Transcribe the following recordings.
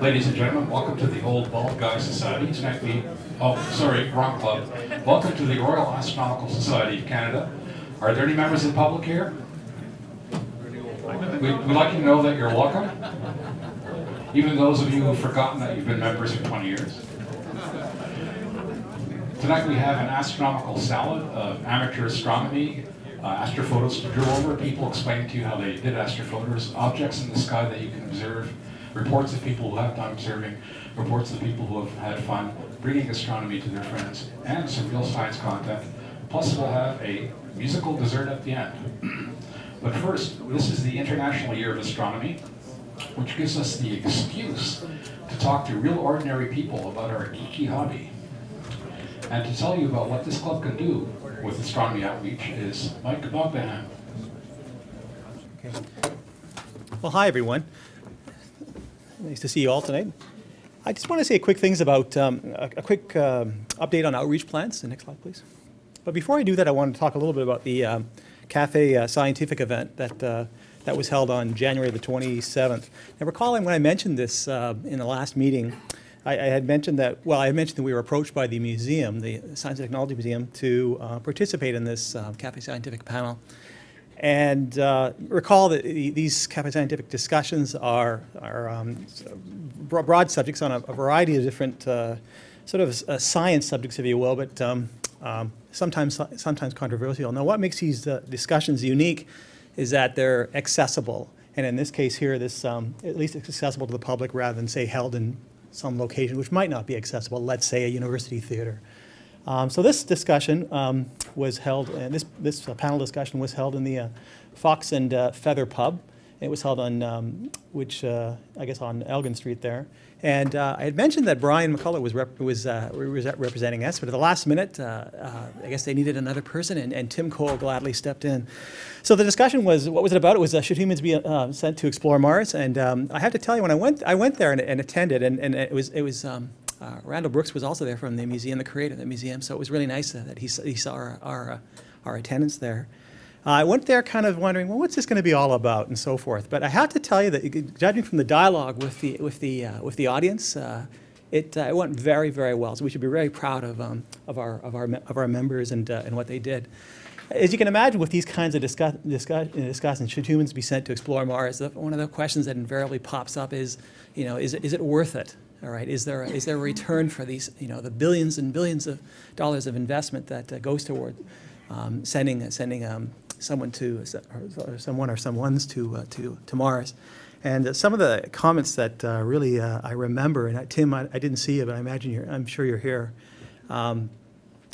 Ladies and gentlemen, welcome to the Old Bald Guy Society. Tonight wrong club. Welcome to the Royal Astronomical Society of Canada. Are there any members of the public here? We'd like you to know that you're welcome. Even those of you who've forgotten that you've been members for 20 years. Tonight we have an astronomical salad of amateur astronomy, astrophotos to drill over, people explaining to you how they did astrophotos, objects in the sky that you can observe, reports of people who have done observing, reports of people who have had fun bringing astronomy to their friends, and some real science content. Plus we'll have a musical dessert at the end. But first, this is the International Year of Astronomy, which gives us the excuse to talk to real ordinary people about our geeky hobby. And to tell you about what this club can do with astronomy outreach is Mike Bogdahan. Okay. Well, hi everyone. Nice to see you all tonight. I just want to say quick things about a quick update on outreach plans. The next slide, please. But before I do that, I want to talk a little bit about the Cafe Scientific event that was held on January the 27th. Now, recalling when I mentioned this in the last meeting, I had mentioned that, we were approached by the museum, the Science and Technology Museum, to participate in this Cafe Scientific panel. And recall that these Cafe Scientific discussions are broad subjects on a variety of different sort of science subjects, if you will, but sometimes controversial. Now, what makes these discussions unique is that they're accessible. And in this case here, this at least it's accessible to the public rather than, say, held in some location which might not be accessible, let's say a university theater. So this discussion was held, and this panel discussion was held in the Fox and Feather Pub. It was held on, I guess on Elgin Street there. And I had mentioned that Brian McCullough was representing us, but at the last minute, I guess they needed another person, and Tim Cole gladly stepped in. So the discussion was, what was it about? It was, should humans be sent to explore Mars? And I have to tell you, when I went there and attended, and it was Randall Brooks was also there from the museum, the creator of the museum, so it was really nice that he saw our attendance there. I went there kind of wondering, well, what's this going to be all about, and so forth. But I have to tell you that, judging from the dialogue with the audience, it went very, very well. So we should be very proud of our members and what they did. As you can imagine, with these kinds of discussions, should humans be sent to explore Mars? One of the questions that invariably pops up is, is it worth it? All right, is there a return for these, the billions and billions of dollars of investment that goes toward sending someone to, or someone's to Mars? And some of the comments that really I remember, and Tim, I didn't see you, but I imagine I'm sure you're here,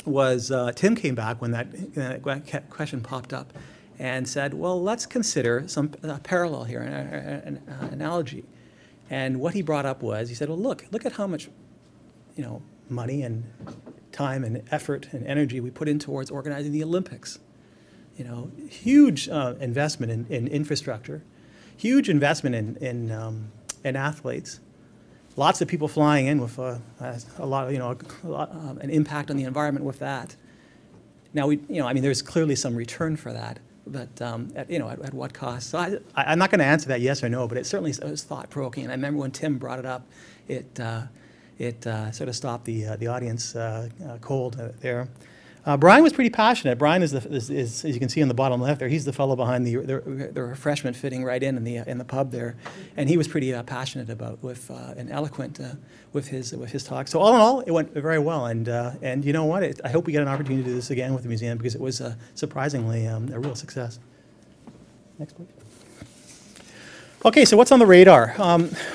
was Tim came back when that question popped up and said, well, let's consider some parallel here, an analogy. And what he brought up was, he said, well, look at how much, money and time and effort and energy we put in towards organizing the Olympics. Huge investment in infrastructure, huge investment in athletes, lots of people flying in with a lot, an impact on the environment with that. Now there's clearly some return for that. But at what cost? So I'm not going to answer that yes or no, but it certainly was thought-provoking. And I remember when Tim brought it up, it sort of stopped the audience cold there. Brian was pretty passionate. Brian is, as you can see on the bottom left there, he's the fellow behind the refreshment fitting right in the pub there, and he was pretty passionate about and eloquent with his talk. So all in all, it went very well. And you know what? I hope we get an opportunity to do this again with the museum because it was surprisingly a real success. Next, please. Okay, so what's on the radar?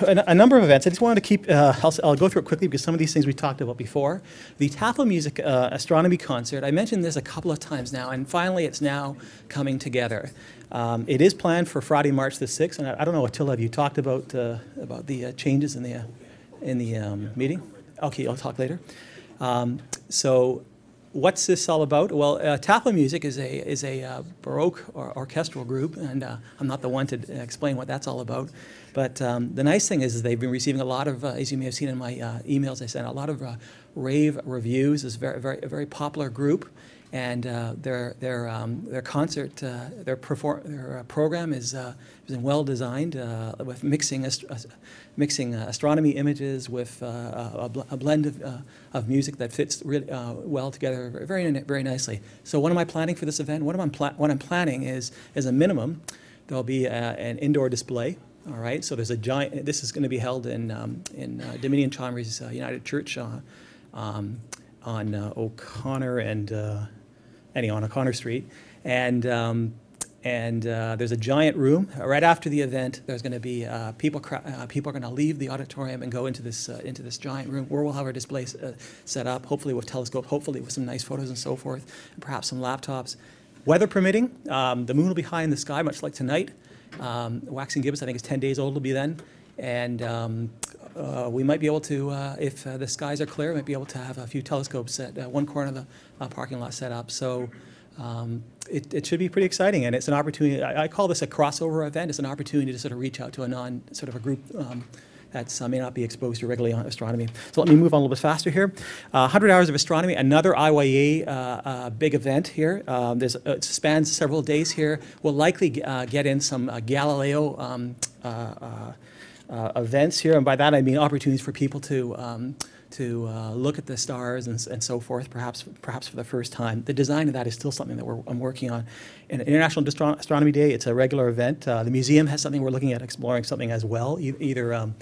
A number of events. I just wanted to keep, I'll go through it quickly because some of these things we talked about before. The TAFL Music Astronomy Concert, I mentioned this a couple of times now, and finally it's now coming together. It is planned for Friday, March the 6th, and I don't know, Attila, have you talked about the changes in the meeting? Okay, I'll talk later. So what's this all about? Well, TAFL Music is a Baroque orchestral group, and I'm not the one to explain what that's all about. But the nice thing is they've been receiving a lot of, as you may have seen in my emails I sent, a lot of rave reviews. It's a very popular group. and their concert, their program is well designed with mixing astronomy images with a blend of music that fits really well together very nicely. So what am I planning for this event? What I'm planning is a minimum, there'll be an indoor display. All right, so there's a giant. This is going to be held in Dominion Chalmers United Church on O'Connor and on O'Connor Street, and there's a giant room right after the event. There's going to be people are going to leave the auditorium and go into this giant room where we'll have our display set up, hopefully with telescopes, hopefully with some nice photos and so forth, and perhaps some laptops. Weather permitting, the moon will be high in the sky, much like tonight. Waxing gibbous, I think, is 10 days old. Will be then, and we might be able to, if the skies are clear, we might be able to have a few telescopes at one corner of the parking lot set up. So it should be pretty exciting, and it's an opportunity. I call this a crossover event. It's an opportunity to sort of reach out to a group that may not be exposed to regularly on astronomy. So let me move on a little bit faster here. 100 Hours of Astronomy, another IYA big event here. It spans several days here. We'll likely get in some Galileo events here, and by that I mean opportunities for people to look at the stars and so forth, perhaps for the first time. The design of that is still something that I'm working on. And International Astronomy Day, it's a regular event. The museum has something we're looking at exploring something as well, either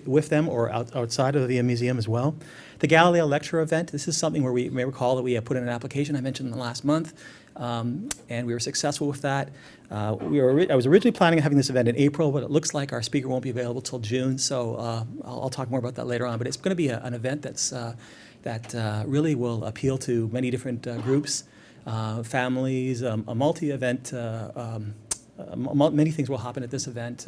with them or outside of the museum as well. The Galileo Lecture event, this is something where we may recall that we put in an application I mentioned in the last month, and we were successful with that. I was originally planning on having this event in April, but it looks like our speaker won't be available till June, so I'll talk more about that later on. But it's going to be an event that really will appeal to many different groups, families, a multi-event. Many things will happen at this event,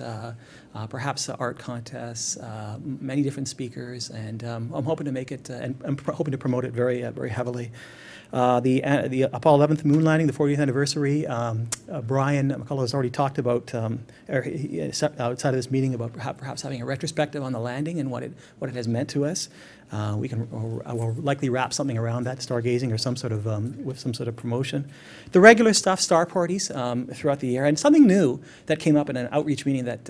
perhaps art contests, many different speakers, and I'm hoping to make it and I'm hoping to promote it very heavily. The Apollo 11th moon landing, the 40th anniversary. Brian McCullough has already talked about outside of this meeting about perhaps having a retrospective on the landing and what it has meant to us. We'll likely wrap something around that, stargazing or some sort of with some sort of promotion. The regular stuff, star parties throughout the year, and something new that came up in an outreach meeting that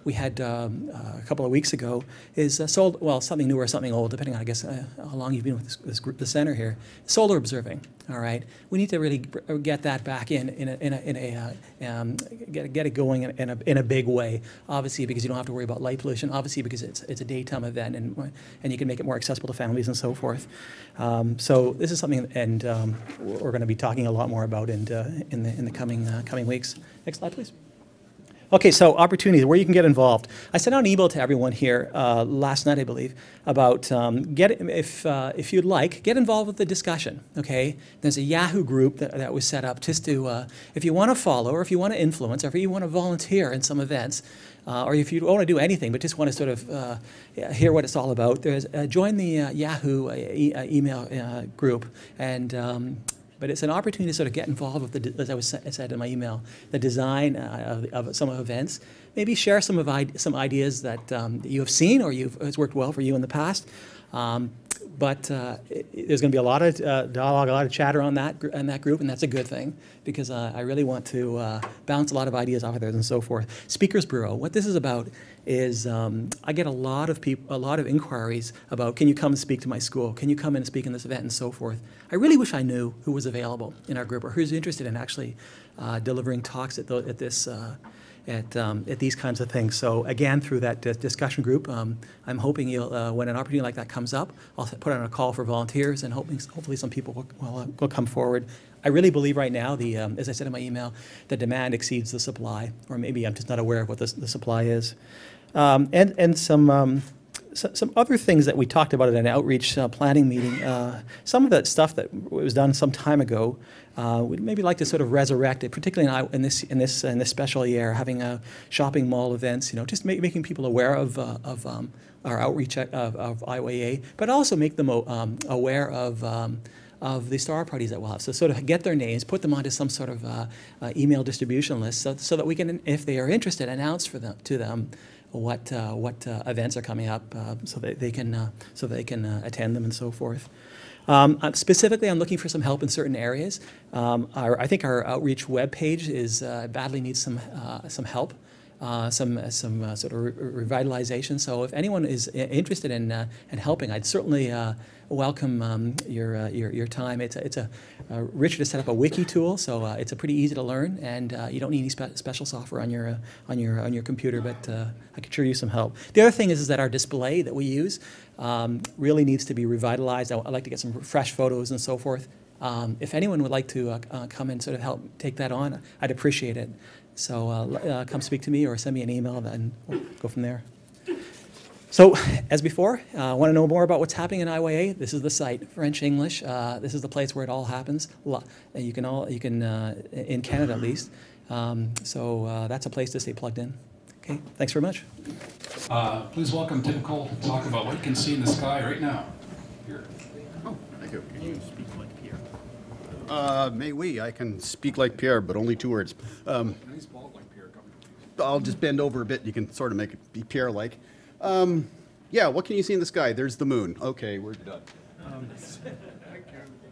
we had a couple of weeks ago is something new or something old, depending on I guess how long you've been with this group, the center here. Solar observing. All right, we need to really get that back get it going in a big way. Obviously, because you don't have to worry about light pollution. Obviously, because it's a daytime event and you can make it more accessible to families and so forth. So this is something, and we're going to be talking a lot more about in the coming weeks. Next slide, please. Okay, so opportunities, where you can get involved. I sent out an email to everyone here last night, I believe, about if you'd like, get involved with the discussion, okay? There's a Yahoo group that was set up just to, if you want to follow, or if you want to influence, or if you want to volunteer in some events, or if you don't want to do anything, but just want to sort of hear what it's all about, join the Yahoo email group, and but it's an opportunity to sort of get involved with as I said in my email, the design of some events. Maybe share some ideas that you have seen or has worked well for you in the past. But there's going to be a lot of dialogue, a lot of chatter on that group, and that's a good thing because I really want to bounce a lot of ideas off of there and so forth. Speakers Bureau. What this is about is I get a lot of inquiries about, can you come and speak to my school? Can you come and speak in this event and so forth? I really wish I knew who was available in our group or who's interested in actually delivering talks at these kinds of things. So again, through that discussion group, I'm hoping you'll, when an opportunity like that comes up, I'll put out a call for volunteers and hopefully some people will come forward. I really believe right now, as I said in my email, the demand exceeds the supply, or maybe I'm just not aware of what the supply is. And some other things that we talked about at an outreach planning meeting, some of that stuff that was done some time ago, we'd maybe like to sort of resurrect it, particularly in this special year, having shopping mall events. Just making people aware of our outreach of IYA, but also make them aware of the star parties that we'll have. So sort of get their names, put them onto some sort of email distribution list, so that we can, if they are interested, announce to them what events are coming up, so that they can attend them and so forth. Specifically, I'm looking for some help in certain areas. I think our outreach webpage badly needs some help. Some sort of revitalization. So if anyone is interested in helping, I'd certainly welcome your time. Richard has set up a wiki tool, so it's a pretty easy to learn, and you don't need any special software on your computer. But I could sure use some help. The other thing is that our display that we use really needs to be revitalized. I'd like to get some fresh photos and so forth. If anyone would like to come and sort of help take that on, I'd appreciate it. So come speak to me or send me an email, and we'll go from there. So as before, want to know more about what's happening in IYA? This is the site, French, English. This is the place where it all happens. You can in Canada at least. So that's a place to stay plugged in. Okay, thanks very much. Please welcome Tim Cole to talk about what you can see in the sky right now. Here. Oh, thank you. Can you speak like Pierre? May we? I can speak like Pierre, but only 2 words. He's bald like Pierre. I'll just bend over a bit. You can sort of make it be Pierre-like. Yeah, what can you see in the sky? There's the moon. Okay, we're done.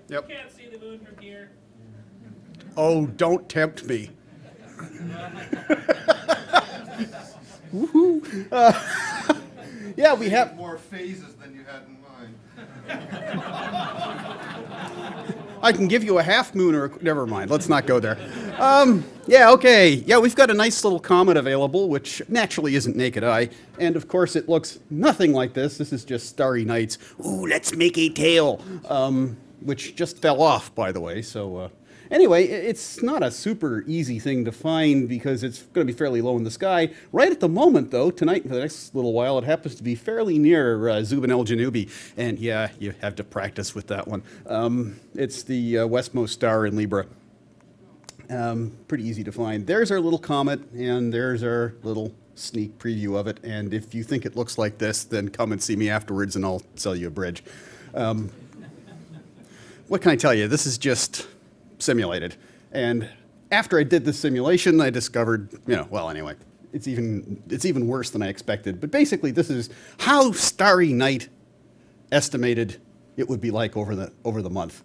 Yep. You can't see the moon from here. Oh, don't tempt me. Woohoo. Yeah, we have more phases than you had in mind. I can give you a half moon or never mind. Let's not go there. Yeah, okay. Yeah, we've got a nice little comet available, which naturally isn't naked eye. And of course, it looks nothing like this. This is just Starry Nights. Ooh, let's make a tail. Which just fell off, by the way. So anyway, it's not a super easy thing to find because it's going to be fairly low in the sky. Right at the moment, though, tonight, for the next little while, it happens to be fairly near Zubin El Janubi. And yeah, you have to practice with that one. It's the westmost star in Libra. Pretty easy to find. There's our little comet, and there's our little sneak preview of it. And if you think it looks like this, then come and see me afterwards, and I'll sell you a bridge. What can I tell you? This is just simulated. And after I did this simulation, I discovered, well, anyway, it's even worse than I expected. But basically, this is how Starry Night estimated it would be like over the month.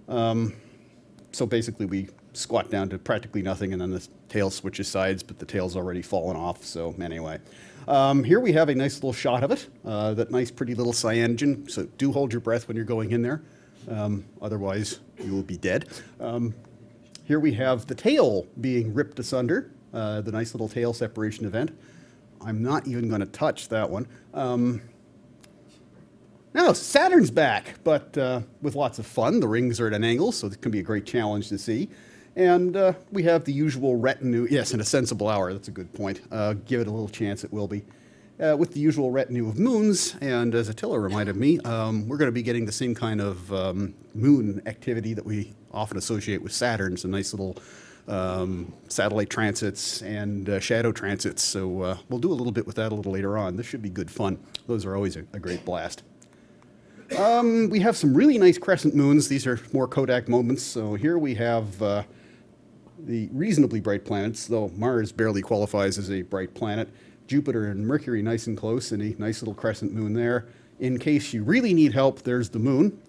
So basically, we squat down to practically nothing, and then the tail switches sides, but the tail's already fallen off. So anyway, here we have a nice little shot of it, that nice, pretty little cyanogen. So do hold your breath when you're going in there. Otherwise, you will be dead. Here we have the tail being ripped asunder, the nice little tail separation event. I'm not even going to touch that one. Now, Saturn's back, but with lots of fun. The rings are at an angle, so it can be a great challenge to see. And we have the usual retinue. Yes, in a sensible hour. That's a good point. Give it a little chance, it will be. With the usual retinue of moons, and as Attila reminded me, we're going to be getting the same kind of moon activity that we often associate with Saturn, some nice little satellite transits and shadow transits. So we'll do a little bit with that a little later on. This should be good fun. Those are always a great blast. We have some really nice crescent moons. These are more Kodak moments. So here we have the reasonably bright planets, though Mars barely qualifies as a bright planet. Jupiter and Mercury nice and close, and a nice little crescent moon there. In case you really need help, there's the moon.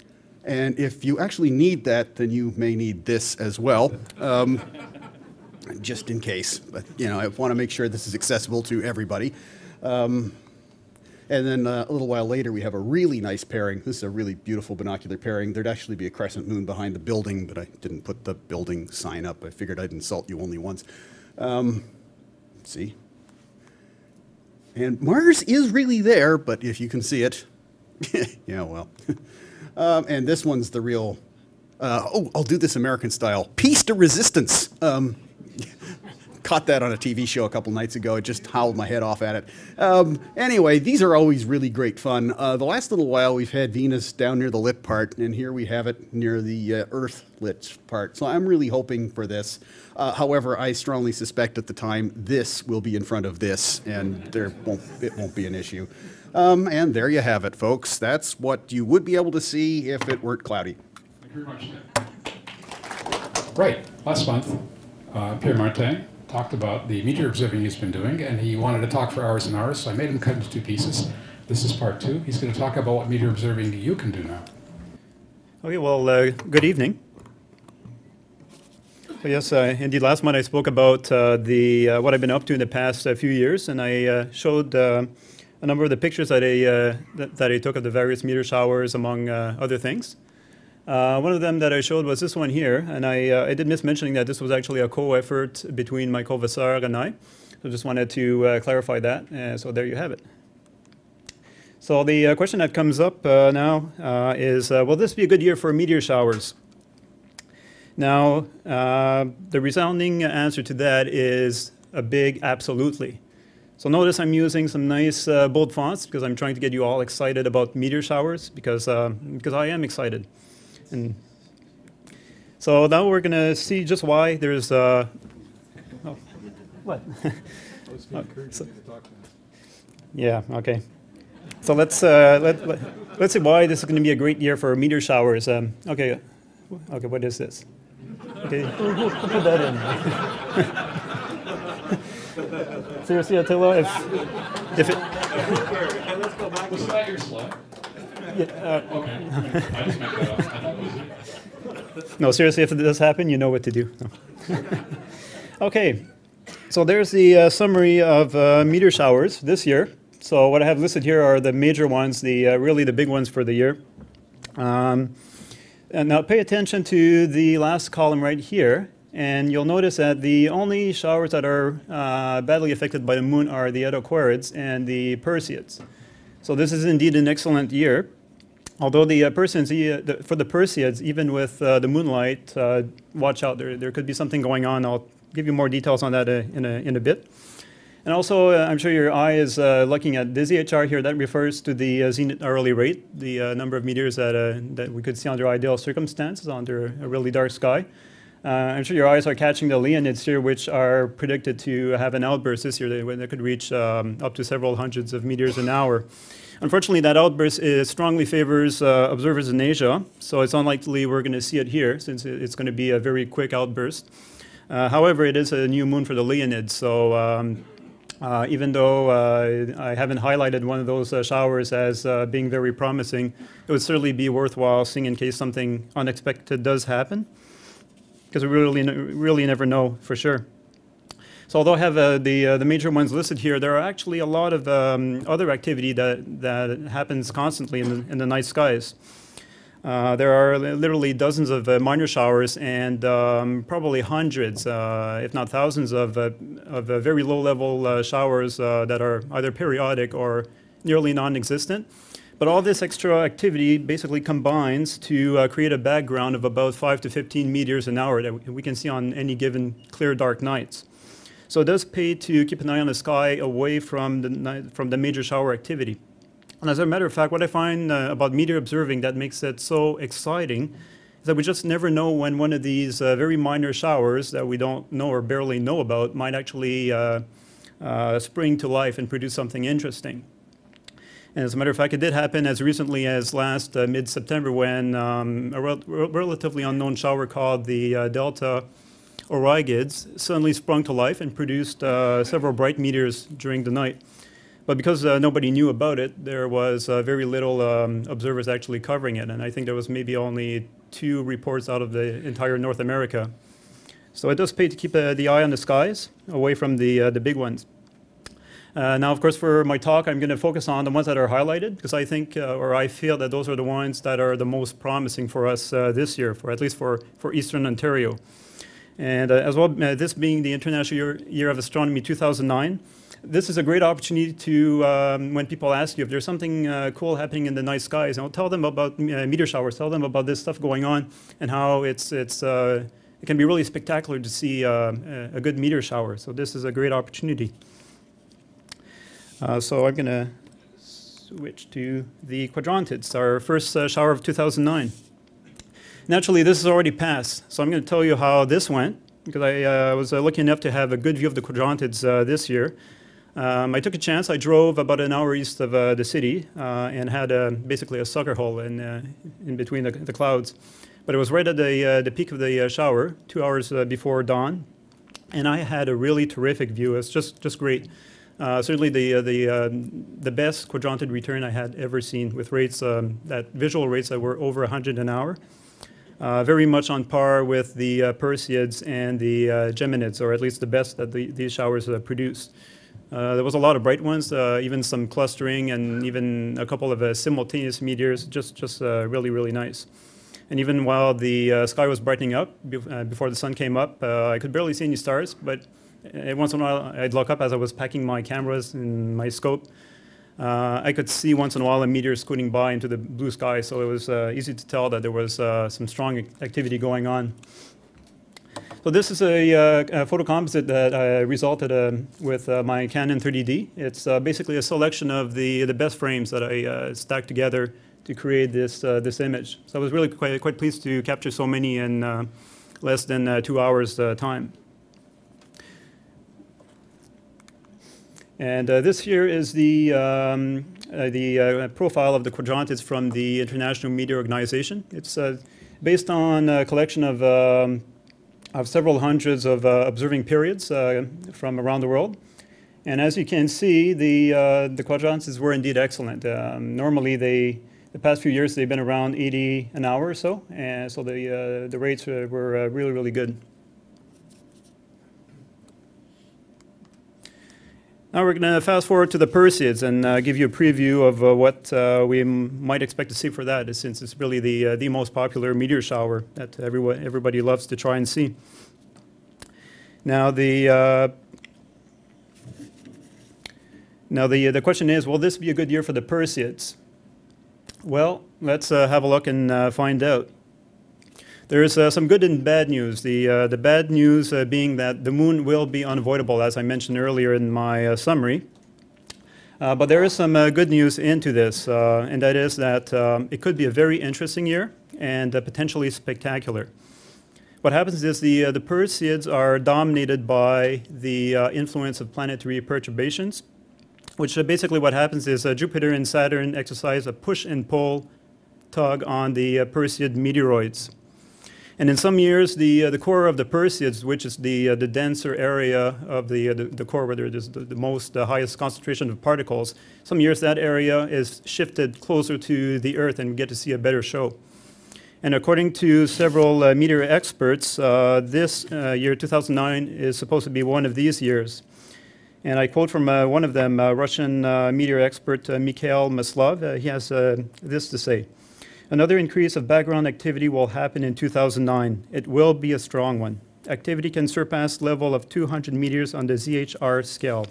And if you actually need that, then you may need this as well, just in case. But, I want to make sure this is accessible to everybody. And then a little while later, we have a really nice pairing. This is a really beautiful binocular pairing. There'd actually be a crescent moon behind the building, but I didn't put the building sign up. I figured I'd insult you only once. See? And Mars is really there, but if you can see it, yeah, well. And this one's the real, I'll do this American style, piece de resistance. Caught that on a TV show a couple nights ago. It just howled my head off at it. Anyway, these are always really great fun. The last little while, we've had Venus down near the lit part, and here we have it near the Earth lit part. So I'm really hoping for this. However, I strongly suspect at the time this will be in front of this, and it won't be an issue. And there you have it, folks. That's what you would be able to see if it weren't cloudy. Thank you very much, Tim. Right, last month, Pierre Martin talked about the meteor observing he's been doing, and he wanted to talk for hours and hours, so I made him cut into 2 pieces. This is part 2. He's going to talk about what meteor observing you can do now. Okay, well, good evening. Yes, indeed, last month I spoke about what I've been up to in the past few years, and I showed a number of the pictures that I took of the various meteor showers, among other things. One of them that I showed was this one here, and I did miss mentioning that this was actually a co-effort between Michael Vassar and I. So just wanted to clarify that, so there you have it. So the question that comes up now is, will this be a good year for meteor showers? Now, the resounding answer to that is a big absolutely. So notice I'm using some nice bold fonts because I'm trying to get you all excited about meteor showers because I am excited. And so now we're going to see just why there's oh, what? Yeah, okay. So let's see why this is going to be a great year for meteor showers. Okay, what is this? Okay, who put that in? Seriously, Attila, if it. Let's go back. Was that your slide? Yeah, Okay. I just meant that up. I thought it was it. No, seriously, if this happens, you know what to do. No. Okay, so there's the summary of meteor showers this year. So what I have listed here are the major ones, really the big ones for the year. And now pay attention to the last column right here, and you'll notice that the only showers that are badly affected by the moon are the Eddoquarids and the Perseids. So this is indeed an excellent year. Although the Perseids, for the Perseids, even with the moonlight, watch out, there could be something going on. I'll give you more details on that in a bit. And also, I'm sure your eye is looking at the ZHR here. That refers to the zenith hourly rate, the number of meteors that we could see under ideal circumstances, under a really dark sky. I'm sure your eyes are catching the Leonids here, which are predicted to have an outburst this year. They could reach up to several hundreds of meteors an hour. Unfortunately, that outburst strongly favors observers in Asia, so it's unlikely we're going to see it here, since it's going to be a very quick outburst. However, it is a new moon for the Leonids, so even though I haven't highlighted one of those showers as being very promising, it would certainly be worthwhile seeing in case something unexpected does happen, because we really never know for sure. So although I have the major ones listed here, there are actually a lot of other activity that happens constantly in the night skies. There are literally dozens of minor showers and probably hundreds, if not thousands, of very low-level showers that are either periodic or nearly non-existent. But all this extra activity basically combines to create a background of about 5 to 15 meteors an hour that we can see on any given clear, dark nights. So it does pay to keep an eye on the sky away from the major shower activity. And as a matter of fact, what I find about meteor observing that makes it so exciting is that we just never know when one of these very minor showers that we don't know or barely know about might actually spring to life and produce something interesting. And as a matter of fact, it did happen as recently as last mid-September when a relatively unknown shower called the Delta Aurigids suddenly sprung to life and produced several bright meteors during the night. But because nobody knew about it, there was very little observers actually covering it. And I think there was maybe only 2 reports out of the entire North America. So it does pay to keep the eye on the skies away from the big ones. Now, of course, for my talk, I'm going to focus on the ones that are highlighted, because I think, or I feel that those are the ones that are the most promising for us this year, at least for Eastern Ontario. And as well, this being the International Year of Astronomy 2009, this is a great opportunity to, when people ask you if there's something cool happening in the night skies, tell them about meteor showers, tell them about this stuff going on, and how it can be really spectacular to see a good meteor shower. So this is a great opportunity. So I'm going to switch to the Quadrantids, our first shower of 2009. Naturally, this has already passed, so I'm going to tell you how this went, because I was lucky enough to have a good view of the Quadrantids this year. I took a chance. I drove about an hour east of the city and had basically a sucker hole in between the clouds. But it was right at the peak of the shower, 2 hours before dawn. And I had a really terrific view. It's just great. Certainly the best quadranted return I had ever seen, with rates that visual rates that were over 100 an hour. Very much on par with the Perseids and the Geminids, or at least the best that these showers produced. There was a lot of bright ones, even some clustering, and even a couple of simultaneous meteors, just really, really nice. And even while the sky was brightening up, before the sun came up, I could barely see any stars, but once in a while I'd look up as I was packing my cameras and my scope. I could see once in a while a meteor scooting by into the blue sky, so it was easy to tell that there was some strong activity going on. So this is a photocomposite that resulted with my Canon 30D. It's basically a selection of the best frames that I stacked together to create this image. So I was really quite pleased to capture so many in less than 2 hours time. And this here is the profile of the quadrantids from the International Meteor Organization. It's based on a collection of several hundreds of observing periods from around the world. And as you can see, the quadrantids were indeed excellent. Normally, the past few years, they've been around 80 an hour or so, and so the rates were really, really good. Now we're going to fast forward to the Perseids and give you a preview of what we might expect to see for that, since it's really the most popular meteor shower that everybody loves to try and see. Now the question is, will this be a good year for the Perseids? Well, let's have a look and find out. There's some good and bad news. The bad news being that the moon will be unavoidable, as I mentioned earlier in my summary. But there is some good news into this, and that is that it could be a very interesting year and potentially spectacular. What happens is the Perseids are dominated by the influence of planetary perturbations, which basically what happens is Jupiter and Saturn exercise a push and pull tug on the Perseid meteoroids. And in some years, the core of the Perseids, which is the denser area of the core where there is the highest concentration of particles, some years that area is shifted closer to the Earth and we get to see a better show. And according to several meteor experts, this year, 2009, is supposed to be one of these years. And I quote from one of them, Russian meteor expert Mikhail Maslov. He has this to say: "Another increase of background activity will happen in 2009. It will be a strong one. Activity can surpass level of 200 meters on the ZHR scale."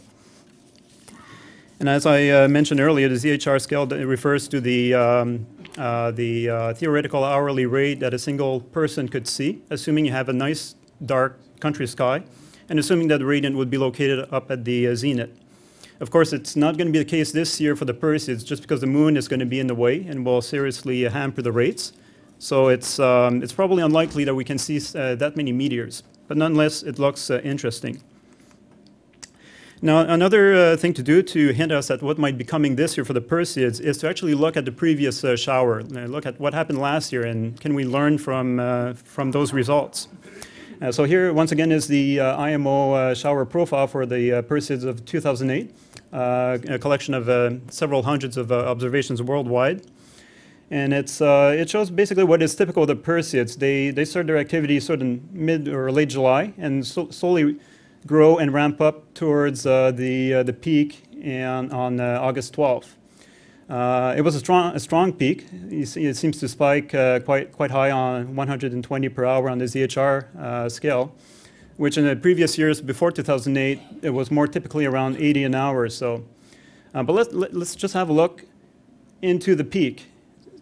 And as I mentioned earlier, the ZHR scale refers to the theoretical hourly rate that a single person could see, assuming you have a nice dark country sky, and assuming that the radiant would be located up at the zenith. Of course, it's not going to be the case this year for the Perseids, just because the moon is going to be in the way and will seriously hamper the rates. So it's probably unlikely that we can see that many meteors. But nonetheless, it looks interesting. Now, another thing to do to hint us at what might be coming this year for the Perseids is to actually look at the previous shower, look at what happened last year, and can we learn from those results. So here, once again, is the IMO shower profile for the Perseids of 2008, a collection of several hundreds of observations worldwide. And it shows basically what is typical of the Perseids. They start their activity sort of mid or late July and slowly grow and ramp up towards the peak on August 12th. It was a strong peak. You see, it seems to spike quite high on 120 per hour on the ZHR scale, which in the previous years before 2008, it was more typically around 80 an hour or so. But let's just have a look into the peak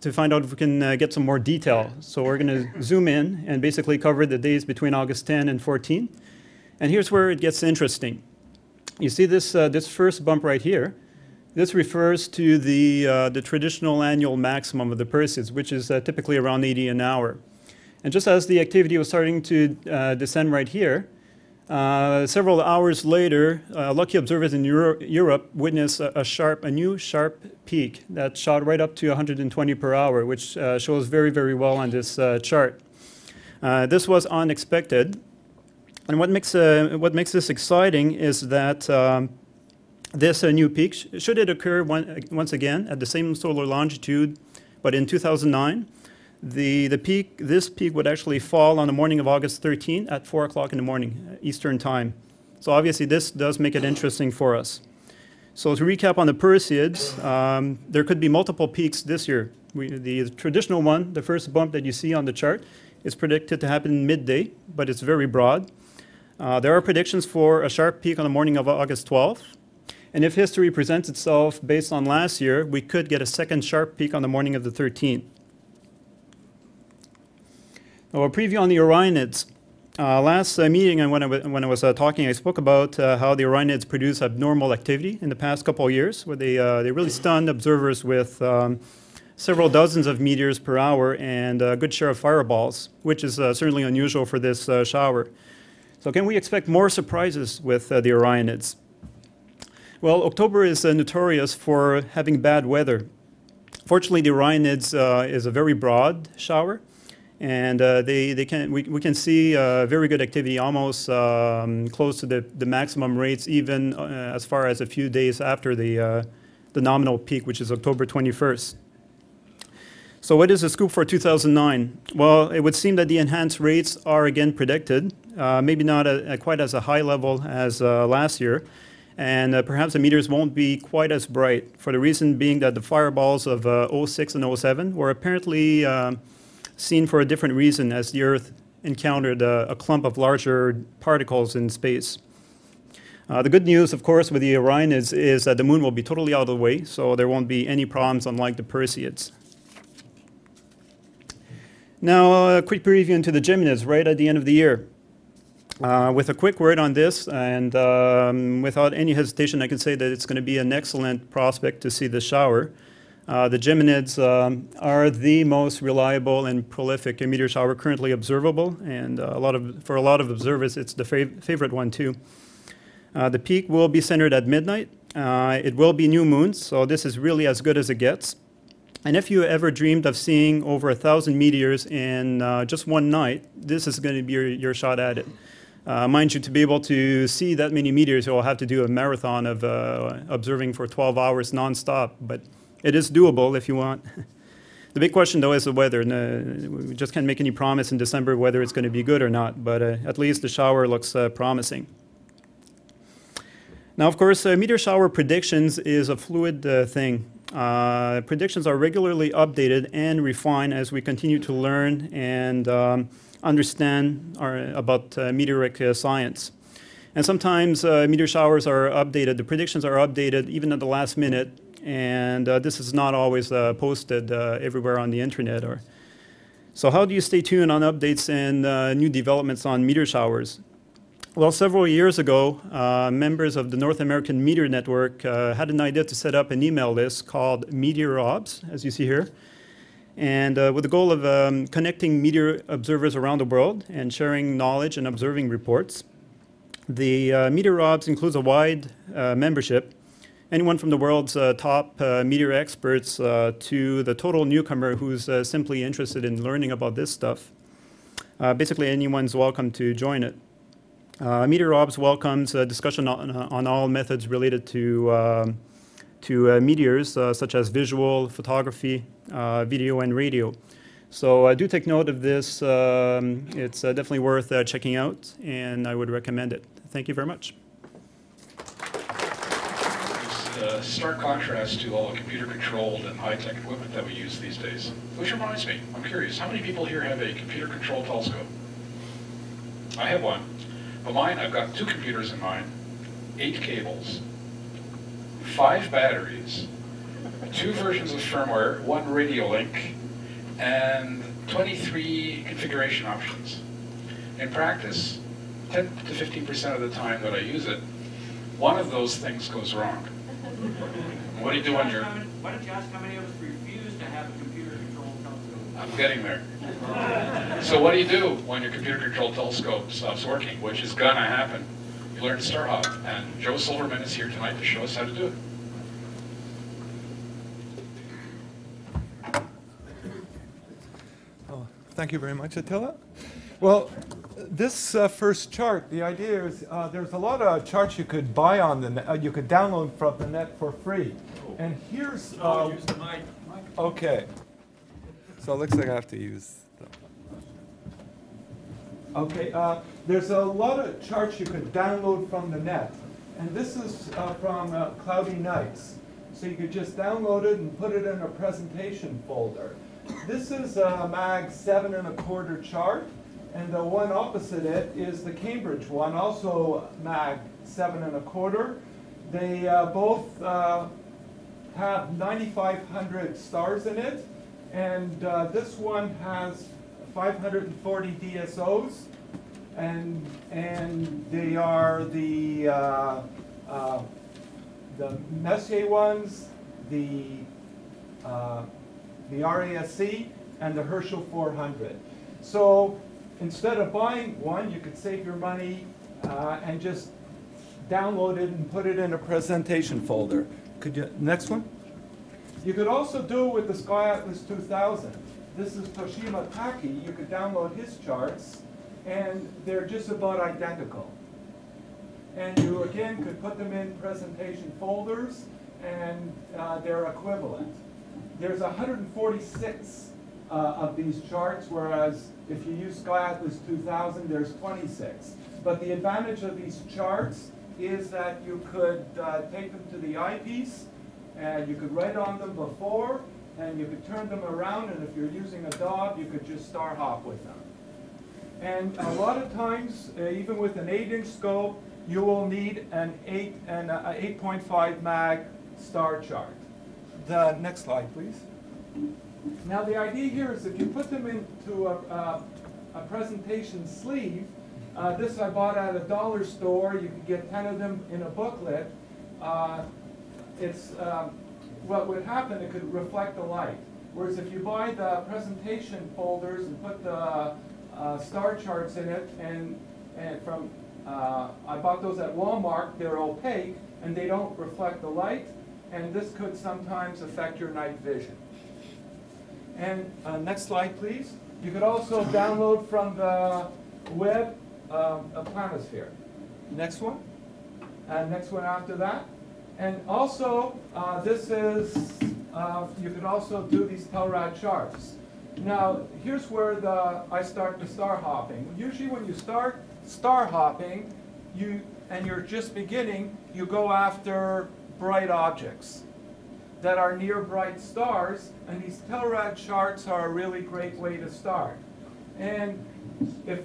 to find out if we can get some more detail. So we're going to zoom in and basically cover the days between August 10 and 14. And here's where it gets interesting. You see this first bump right here. This refers to the traditional annual maximum of the Perseids, which is typically around 80 an hour. And just as the activity was starting to descend right here, several hours later, lucky observers in Europe witnessed a new sharp peak that shot right up to 120 per hour, which shows very, very well on this chart. This was unexpected. And what makes this exciting is that this new peak, should it occur once again at the same solar longitude, but in 2009, this peak would actually fall on the morning of August 13 at 4 o'clock in the morning, Eastern time. So obviously this does make it interesting for us. So to recap on the Perseids, there could be multiple peaks this year. The traditional one, the first bump that you see on the chart, is predicted to happen midday, but it's very broad. There are predictions for a sharp peak on the morning of August 12th. And if history presents itself based on last year, we could get a second sharp peak on the morning of the 13th. Now, a preview on the Orionids. Last meeting, and when I was talking, I spoke about how the Orionids produce abnormal activity in the past couple of years, where they really stunned observers with several dozens of meteors per hour and a good share of fireballs, which is certainly unusual for this shower. So can we expect more surprises with the Orionids? Well, October is notorious for having bad weather. Fortunately, the Orionids is a very broad shower, and we can see very good activity, almost close to the maximum rates, even as far as a few days after the nominal peak, which is October 21st. So what is the scoop for 2009? Well, it would seem that the enhanced rates are again predicted, maybe not quite as a high level as last year, and perhaps the meteors won't be quite as bright, for the reason being that the fireballs of 06 and 07 were apparently seen for a different reason, as the Earth encountered a clump of larger particles in space. The good news, of course, with the Orionids is that the moon will be totally out of the way, so there won't be any problems, unlike the Perseids. Now, a quick preview into the Geminids right at the end of the year. With a quick word on this, and without any hesitation, I can say that it's going to be an excellent prospect to see the shower. The Geminids are the most reliable and prolific meteor shower currently observable, and for a lot of observers, it's the favorite one too. The peak will be centered at midnight. It will be new moon, so this is really as good as it gets. And if you ever dreamed of seeing over 1,000 meteors in just one night, this is going to be your shot at it. Mind you, to be able to see that many meteors, you'll have to do a marathon of observing for 12 hours nonstop, but it is doable if you want. The big question, though, is the weather. We just can't make any promise in December whether it's going to be good or not, but at least the shower looks promising. Now, of course, meteor shower predictions is a fluid thing. Predictions are regularly updated and refined as we continue to learn and understand about meteoric science. And sometimes meteor showers are updated, the predictions are updated even at the last minute, and this is not always posted everywhere on the internet. So how do you stay tuned on updates and new developments on meteor showers? Well, several years ago, members of the North American Meteor Network had an idea to set up an email list called MeteorObs, as you see here, and with the goal of connecting meteor observers around the world and sharing knowledge and observing reports. The MeteorObs includes a wide membership, anyone from the world's top meteor experts to the total newcomer who's simply interested in learning about this stuff. Basically, anyone's welcome to join it. MeteorObs welcomes discussion on all methods related to meteors, such as visual, photography, video, and radio. So do take note of this. It's definitely worth checking out, and I would recommend it. Thank you very much. It's a stark contrast to all the computer-controlled and high-tech equipment that we use these days. Which reminds me, I'm curious, how many people here have a computer-controlled telescope? I have one. But mine, I've got 2 computers in mine, 8 cables, 5 batteries, 2 versions of firmware, 1 radio link, and 23 configuration options. In practice, 10 to 15% of the time that I use it, one of those things goes wrong. What do you do on your... Why don't you ask how many of us refuse to have a computer-controlled telescope? I'm getting there. So what do you do when your computer-controlled telescope stops working, which is gonna happen? You learn StarHop, and Joe Silverman is here tonight to show us how to do it. Oh, thank you very much, Attila. Well, this first chart, the idea is there's a lot of charts you could buy on the net, you could download from the net for free. And here's Use the mic. okay. So it looks like I have to use. Okay, there's a lot of charts you could download from the net, and this is from Cloudy Nights. So you could just download it and put it in a presentation folder. This is a MAG 7 1/4 chart, and the one opposite it is the Cambridge one, also MAG 7 1/4. They both have 9,500 stars in it, and this one has 540 DSOs, and they are the Messier ones, the RASC, and the Herschel 400. So instead of buying one, you could save your money and just download it and put it in a presentation folder. Could you, next one? You could also do it with the Sky Atlas 2000. This is Toshima Taki. You could download his charts, and they're just about identical. And you, again, could put them in presentation folders, and they're equivalent. There's 146 of these charts, whereas if you use Sky Atlas 2000, there's 26. But the advantage of these charts is that you could take them to the eyepiece, and you could write on them before, and you could turn them around, and if you're using a dog, you could just star hop with them. And a lot of times, even with an 8-inch scope, you will need an 8.5 mag star chart. The next slide, please. Now the idea here is if you put them into a presentation sleeve, this I bought at a dollar store. You could get 10 of them in a booklet. What would happen, it could reflect the light. Whereas if you buy the presentation folders and put the star charts in it, and from I bought those at Walmart, they're opaque and they don't reflect the light, and this could sometimes affect your night vision. And next slide, please. You could also download from the web a planisphere. Next one, and next one after that. And also, this is, you could also do these Telrad charts. Now, here's where I start the star hopping. Usually when you start star hopping, and you're just beginning, you go after bright objects that are near bright stars, and these Telrad charts are a really great way to start. And if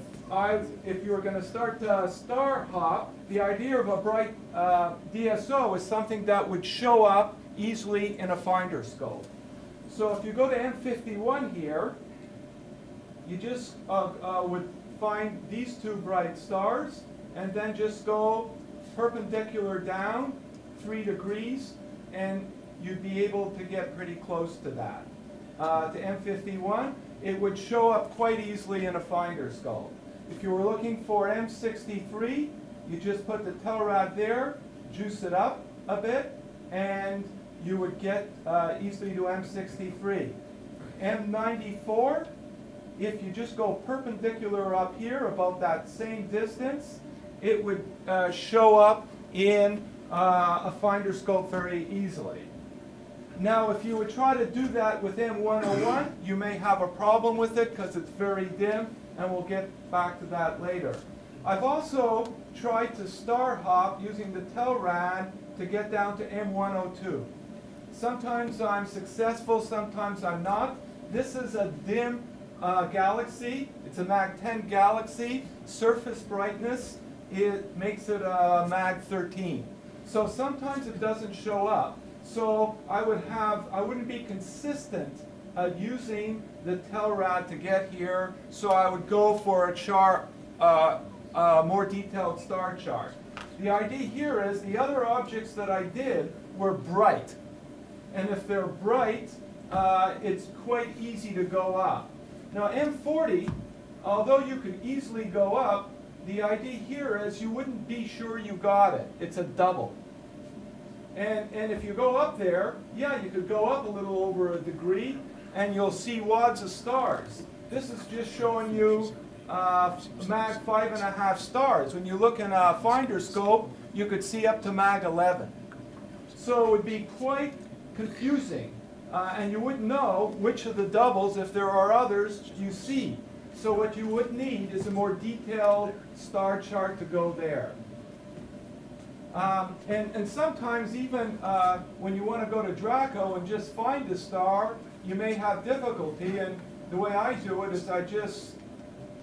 you were going to start the star hop, the idea of a bright DSO is something that would show up easily in a finder scope. So if you go to M51 here, you just would find these two bright stars, and then just go perpendicular down 3 degrees, and you'd be able to get pretty close to that. To M51, it would show up quite easily in a finder scope. If you were looking for M63, you just put the Telrad there, juice it up a bit, and you would get easily to M63. M94, if you just go perpendicular up here about that same distance, it would show up in a finder scope very easily. Now, if you would try to do that with M101, you may have a problem with it because it's very dim, and we'll get back to that later. I've also tried to star hop using the Telrad to get down to M102. Sometimes I'm successful, sometimes I'm not. This is a dim galaxy. It's a MAG 10 galaxy. Surface brightness, it makes it a MAG 13. So sometimes it doesn't show up. So I wouldn't be consistent using the Telrad to get here, so I would go for a chart, more detailed star chart. The idea here is the other objects that I did were bright. And if they're bright, it's quite easy to go up. Now M40, although you could easily go up, the idea here is you wouldn't be sure you got it. It's a double. And if you go up there, yeah, you could go up a little over a degree, and you'll see wads of stars. This is just showing you mag 5.5 stars. When you look in a finder scope, you could see up to mag 11. So it would be quite confusing, and you wouldn't know which of the doubles, if there are others, you see. So what you would need is a more detailed star chart to go there. And sometimes even when you want to go to Draco and just find a star, you may have difficulty. And the way I do it is I just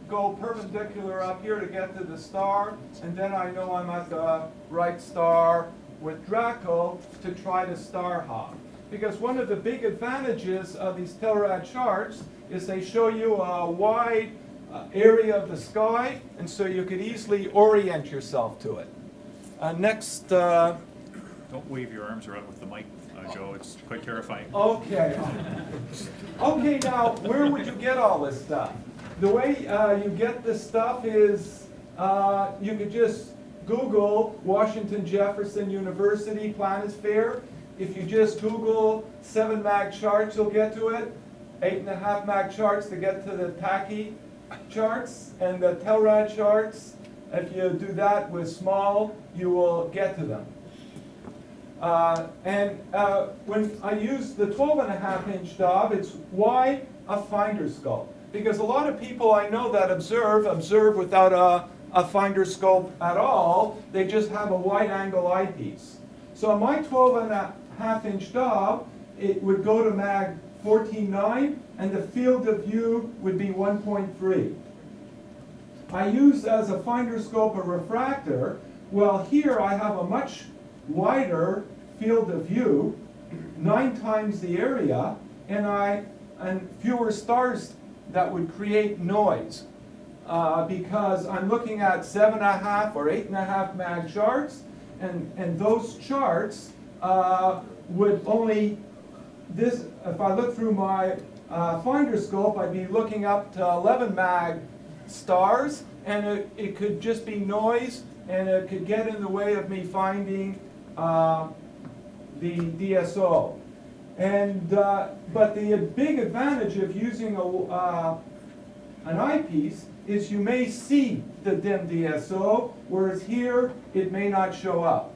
go perpendicular up here to get to the star, and then I know I'm at the right star with Draco to try to star hop. Because one of the big advantages of these Telrad charts is they show you a wide area of the sky, and so you could easily orient yourself to it. Next. Don't wave your arms around with the mic, Joe. It's quite terrifying. Okay. Okay, now, where would you get all this stuff? The way you get this stuff is you could just Google Washington Jefferson University Planisphere. If you just Google 7 mag charts, you'll get to it. 8.5 mag charts to get to the TACI charts and the Telrad charts. If you do that with small, you will get to them. When I use the 12.5-inch Dob, it's why a finder scope? Because a lot of people I know that observe without a finder scope at all. They just have a wide-angle eyepiece. So on my 12.5-inch Dob, it would go to mag 14.9, and the field of view would be 1.3. I use as a finder scope a refractor. Well, here I have a much wider field of view, 9 times the area, and fewer stars that would create noise. Because I'm looking at 7.5 or 8.5 mag charts, and those charts would only, if I look through my finder scope, I'd be looking up to 11 mag stars, and it could just be noise, and it could get in the way of me finding the DSO. But the big advantage of using an eyepiece is you may see the dim DSO, whereas here it may not show up.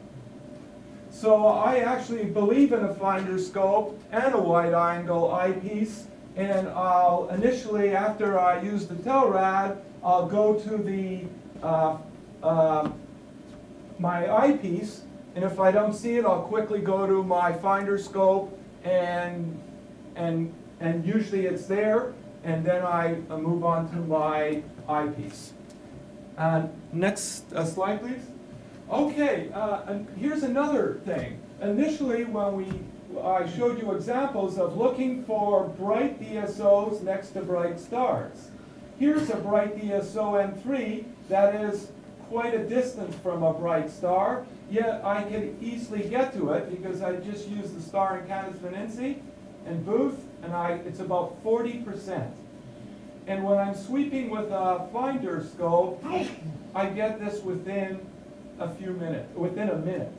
So I actually believe in a finder scope and a wide-angle eyepiece, and I'll initially, after I use the Telrad, I'll go to the my eyepiece, and if I don't see it, I'll quickly go to my finder scope, and usually it's there, and then I move on to my eyepiece. Next slide, please. Okay, and here's another thing. Initially, when I showed you examples of looking for bright DSOs next to bright stars. Here's a bright DSO M3 that is quite a distance from a bright star, yet I can easily get to it because I just use the star in Canis Venensi and Booth, and it's about 40%. And when I'm sweeping with a finder scope, I get this within a minute.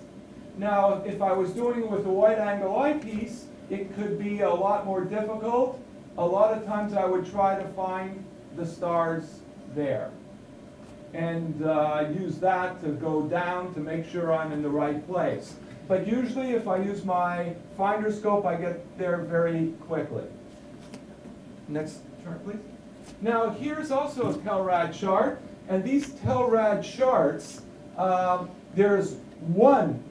Now, if I was doing it with a wide-angle eyepiece, it could be a lot more difficult. A lot of times I would try to find the stars there and use that to go down to make sure I'm in the right place. But usually if I use my finder scope, I get there very quickly. Next chart, please. Now here's also a Telrad chart, and these Telrad charts, there's one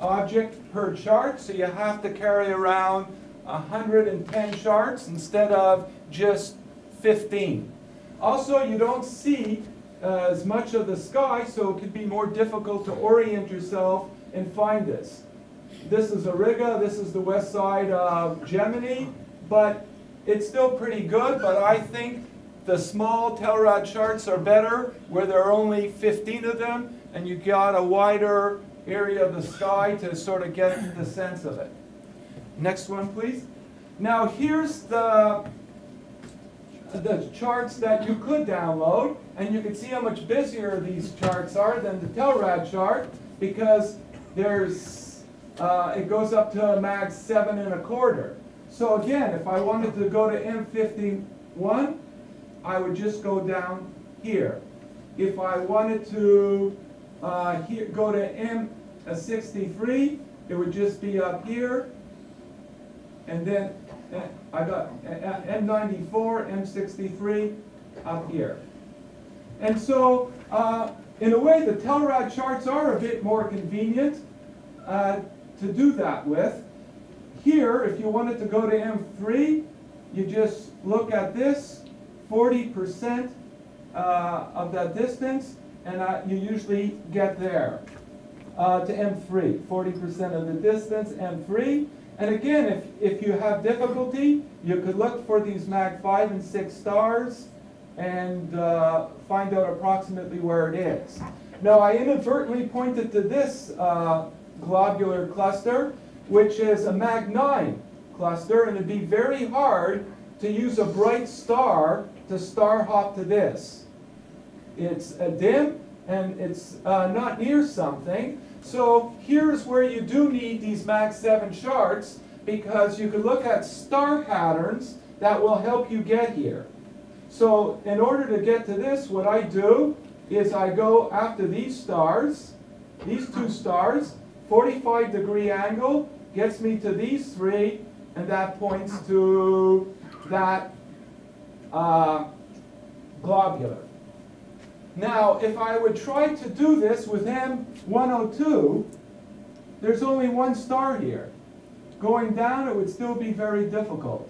object per chart, so you have to carry around 110 charts instead of just 15. Also, you don't see as much of the sky, so it could be more difficult to orient yourself and find this. This is Auriga, this is the west side of Gemini, but it's still pretty good, but I think the small Telrad charts are better, where there are only 15 of them, and you got a wider area of the sky to sort of get the sense of it. Next one, please. Now here's the charts that you could download, and you can see how much busier these charts are than the Telrad chart, because it goes up to mag 7.25. So again, if I wanted to go to M51, I would just go down here. If I wanted to go to M63, it would just be up here. And then I got M94, M63 up here. And so, in a way, the Telrad charts are a bit more convenient to do that with. Here, if you wanted to go to M3, you just look at this, 40% of that distance, and you usually get there to M3, 40% of the distance, M3. And again, if you have difficulty, you could look for these Mag 5 and 6 stars and find out approximately where it is. Now, I inadvertently pointed to this globular cluster, which is a Mag 9 cluster, and it'd be very hard to use a bright star to star hop to this. It's dim, and it's not near something. So here's where you do need these Mag 7 charts, because you can look at star patterns that will help you get here. So in order to get to this, what I do is I go after these stars, these two stars, 45-degree angle gets me to these three, and that points to that globular. Now, if I would try to do this with M102, there's only one star here. Going down, it would still be very difficult.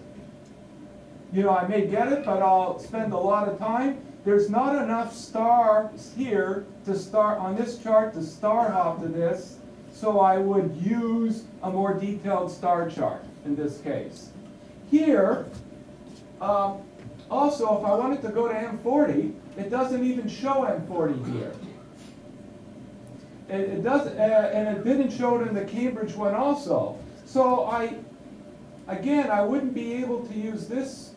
You know, I may get it, but I'll spend a lot of time. There's not enough stars here to start on this chart to star hop to this, so I would use a more detailed star chart in this case. Here, also, if I wanted to go to M40, it doesn't even show M40 here. It does, and it didn't show it in the Cambridge one also. So again, I wouldn't be able to use this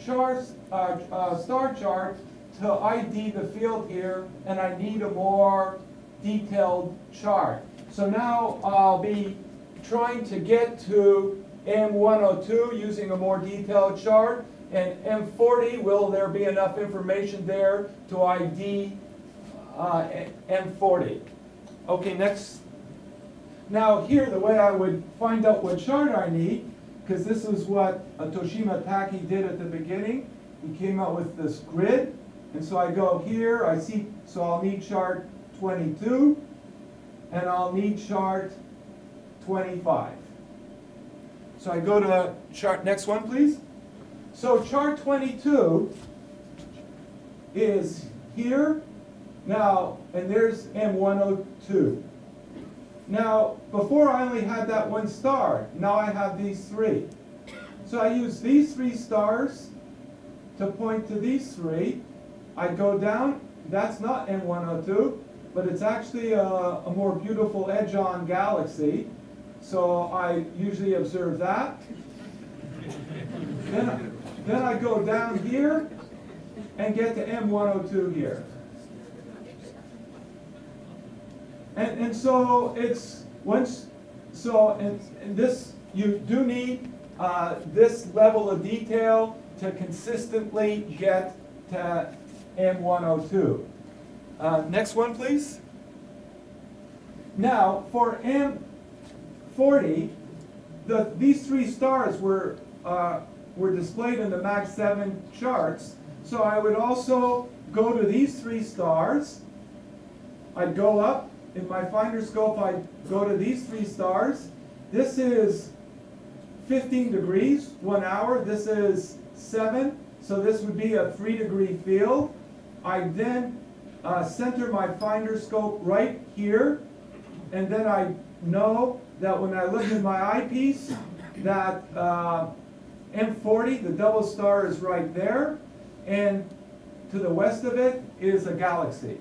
chart, star chart to ID the field here, and I need a more detailed chart. So now I'll be trying to get to M102 using a more detailed chart, and M40, will there be enough information there to ID M40? Okay, next. Now here, the way I would find out what chart I need, because this is what Toshima Taki did at the beginning. He came out with this grid, and so I go here, I see, so I'll need chart 22, and I'll need chart 25. So I go to chart, next one please. So chart 22 is here, now, and there's M102. Now, before I only had that one star, now I have these three. So I use these three stars to point to these three. I go down, that's not M102, but it's actually a more beautiful edge-on galaxy. So I usually observe that. Then I go down here and get to M102 here. And so it's once, so in this, you do need this level of detail to consistently get to M102. Next one, please. Now, for M40, these three stars were displayed in the Mag 7 charts. So I would also go to these three stars. I'd go up. In my finder scope, I'd go to these three stars. This is 15 degrees, 1 hour. This is 7, so this would be a 3-degree field. I then center my finder scope right here, and then I know that when I look at my eyepiece, that M40, the double star, is right there, and to the west of it is a galaxy.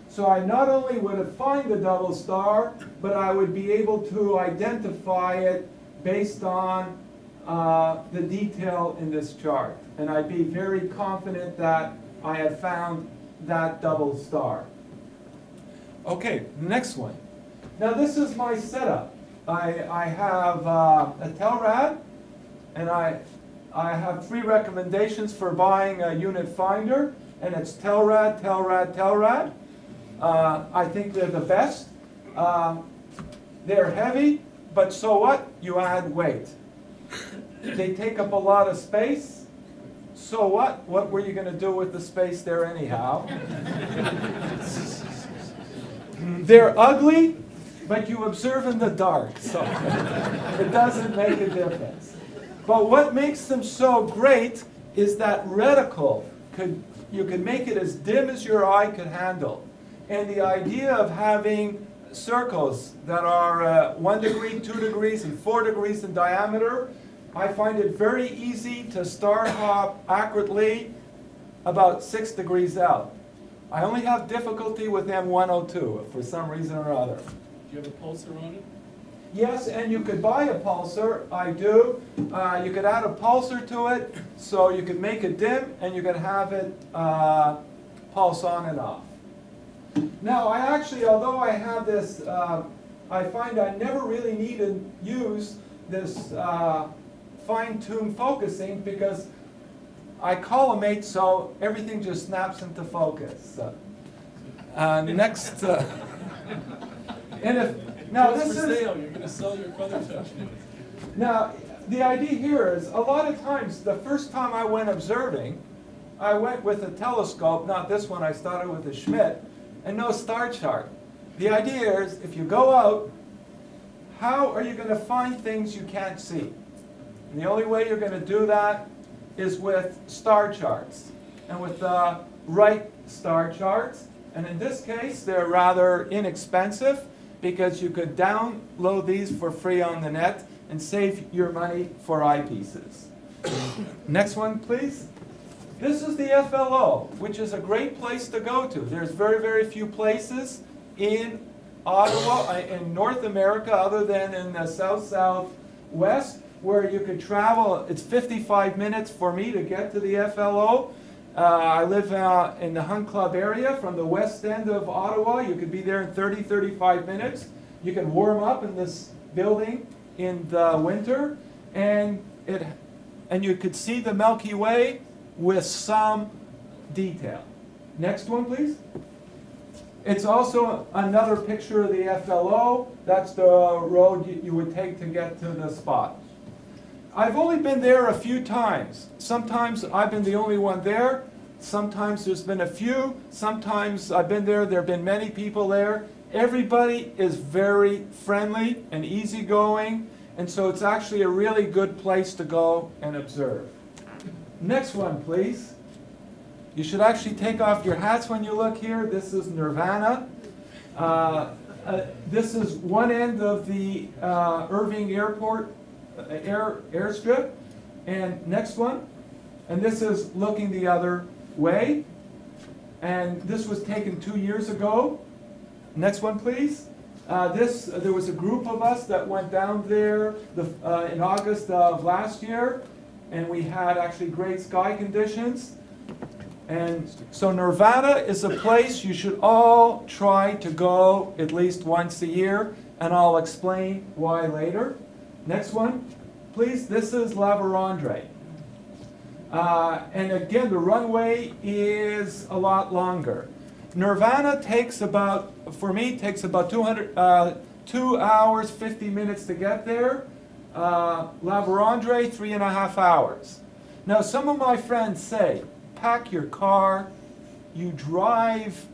So I not only would find the double star, but I would be able to identify it based on the detail in this chart. And I'd be very confident that I had found that double star. Okay, next one. Now this is my setup. I have a Telrad, and I have 3 recommendations for buying a unit finder, and it's Telrad, Telrad, Telrad. I think they're the best. They're heavy, but so what? You add weight. They take up a lot of space. So what? What were you going to do with the space there anyhow? They're ugly, but you observe in the dark, so it doesn't make a difference. But what makes them so great is that reticle. You can make it as dim as your eye could handle. And the idea of having circles that are 1 degree, 2 degrees, and 4 degrees in diameter, I find it very easy to star hop accurately about 6 degrees out. I only have difficulty with M102 for some reason or other. Do you have a pulsar on it? Yes, and you could buy a pulsar. I do. You could add a pulsar to it, so you could make it dim, and you could have it pulse on and off. Now, I actually, although I have this, I find I never really need to use this fine-tuned focusing because I collimate, so everything just snaps into focus. Next, and if now It's this for is sale. You're going to sell your feather touch. now the idea here is a lot of times the first time I went observing, I went with a telescope, not this one. I started with a Schmidt, and no star chart. The idea is if you go out, how are you going to find things you can't see? And the only way you're going to do that is with star charts, and with the right star charts. And in this case, they're rather inexpensive because you could download these for free on the net and save your money for eyepieces. Next one, please. This is the FLO, which is a great place to go to. There's very, very few places in Ottawa, in North America, other than in the south-southwest, where you could travel. It's 55 minutes for me to get to the FLO. I live in the Hunt Club area from the west end of Ottawa. You could be there in 30, 35 minutes. You can warm up in this building in the winter, and you could see the Milky Way with some detail. Next one, please. It's also another picture of the FLO. That's the road you would take to get to the spot. I've only been there a few times. Sometimes I've been the only one there. Sometimes there's been a few. Sometimes I've been there, there have been many people there. Everybody is very friendly and easygoing, and so it's actually a really good place to go and observe. Next one, please. You should actually take off your hats when you look here. This is Nirvana. This is one end of the Irving Airport airstrip. And next one. And this is looking the other way. And this was taken 2 years ago. Next one, please. There was a group of us that went down there in August of last year. And we had actually great sky conditions. And so Nirvana is a place you should all try to go at least once a year, and I'll explain why later. Next one, please. This is La Vérendrye. And again, the runway is a lot longer. Nirvana takes about, for me, takes about 2 hours, 50 minutes to get there. La Vérendrye, 3.5 hours. Now, some of my friends say, pack your car, you drive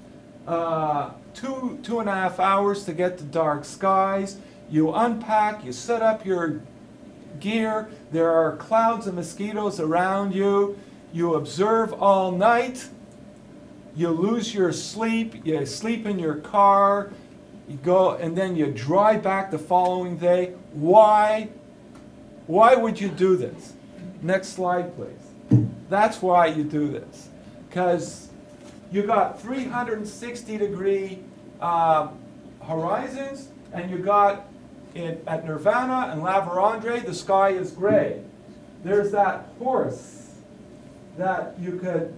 2.5 hours to get to dark skies, you unpack, you set up your gear, there are clouds of mosquitoes around you, you observe all night, you lose your sleep, you sleep in your car, you go and then you drive back the following day. Why would you do this? Next slide, please. That's why you do this. Because you got 360-degree horizons, and you got at Nirvana and La Vérendrye, the sky is gray. There's that horse that you could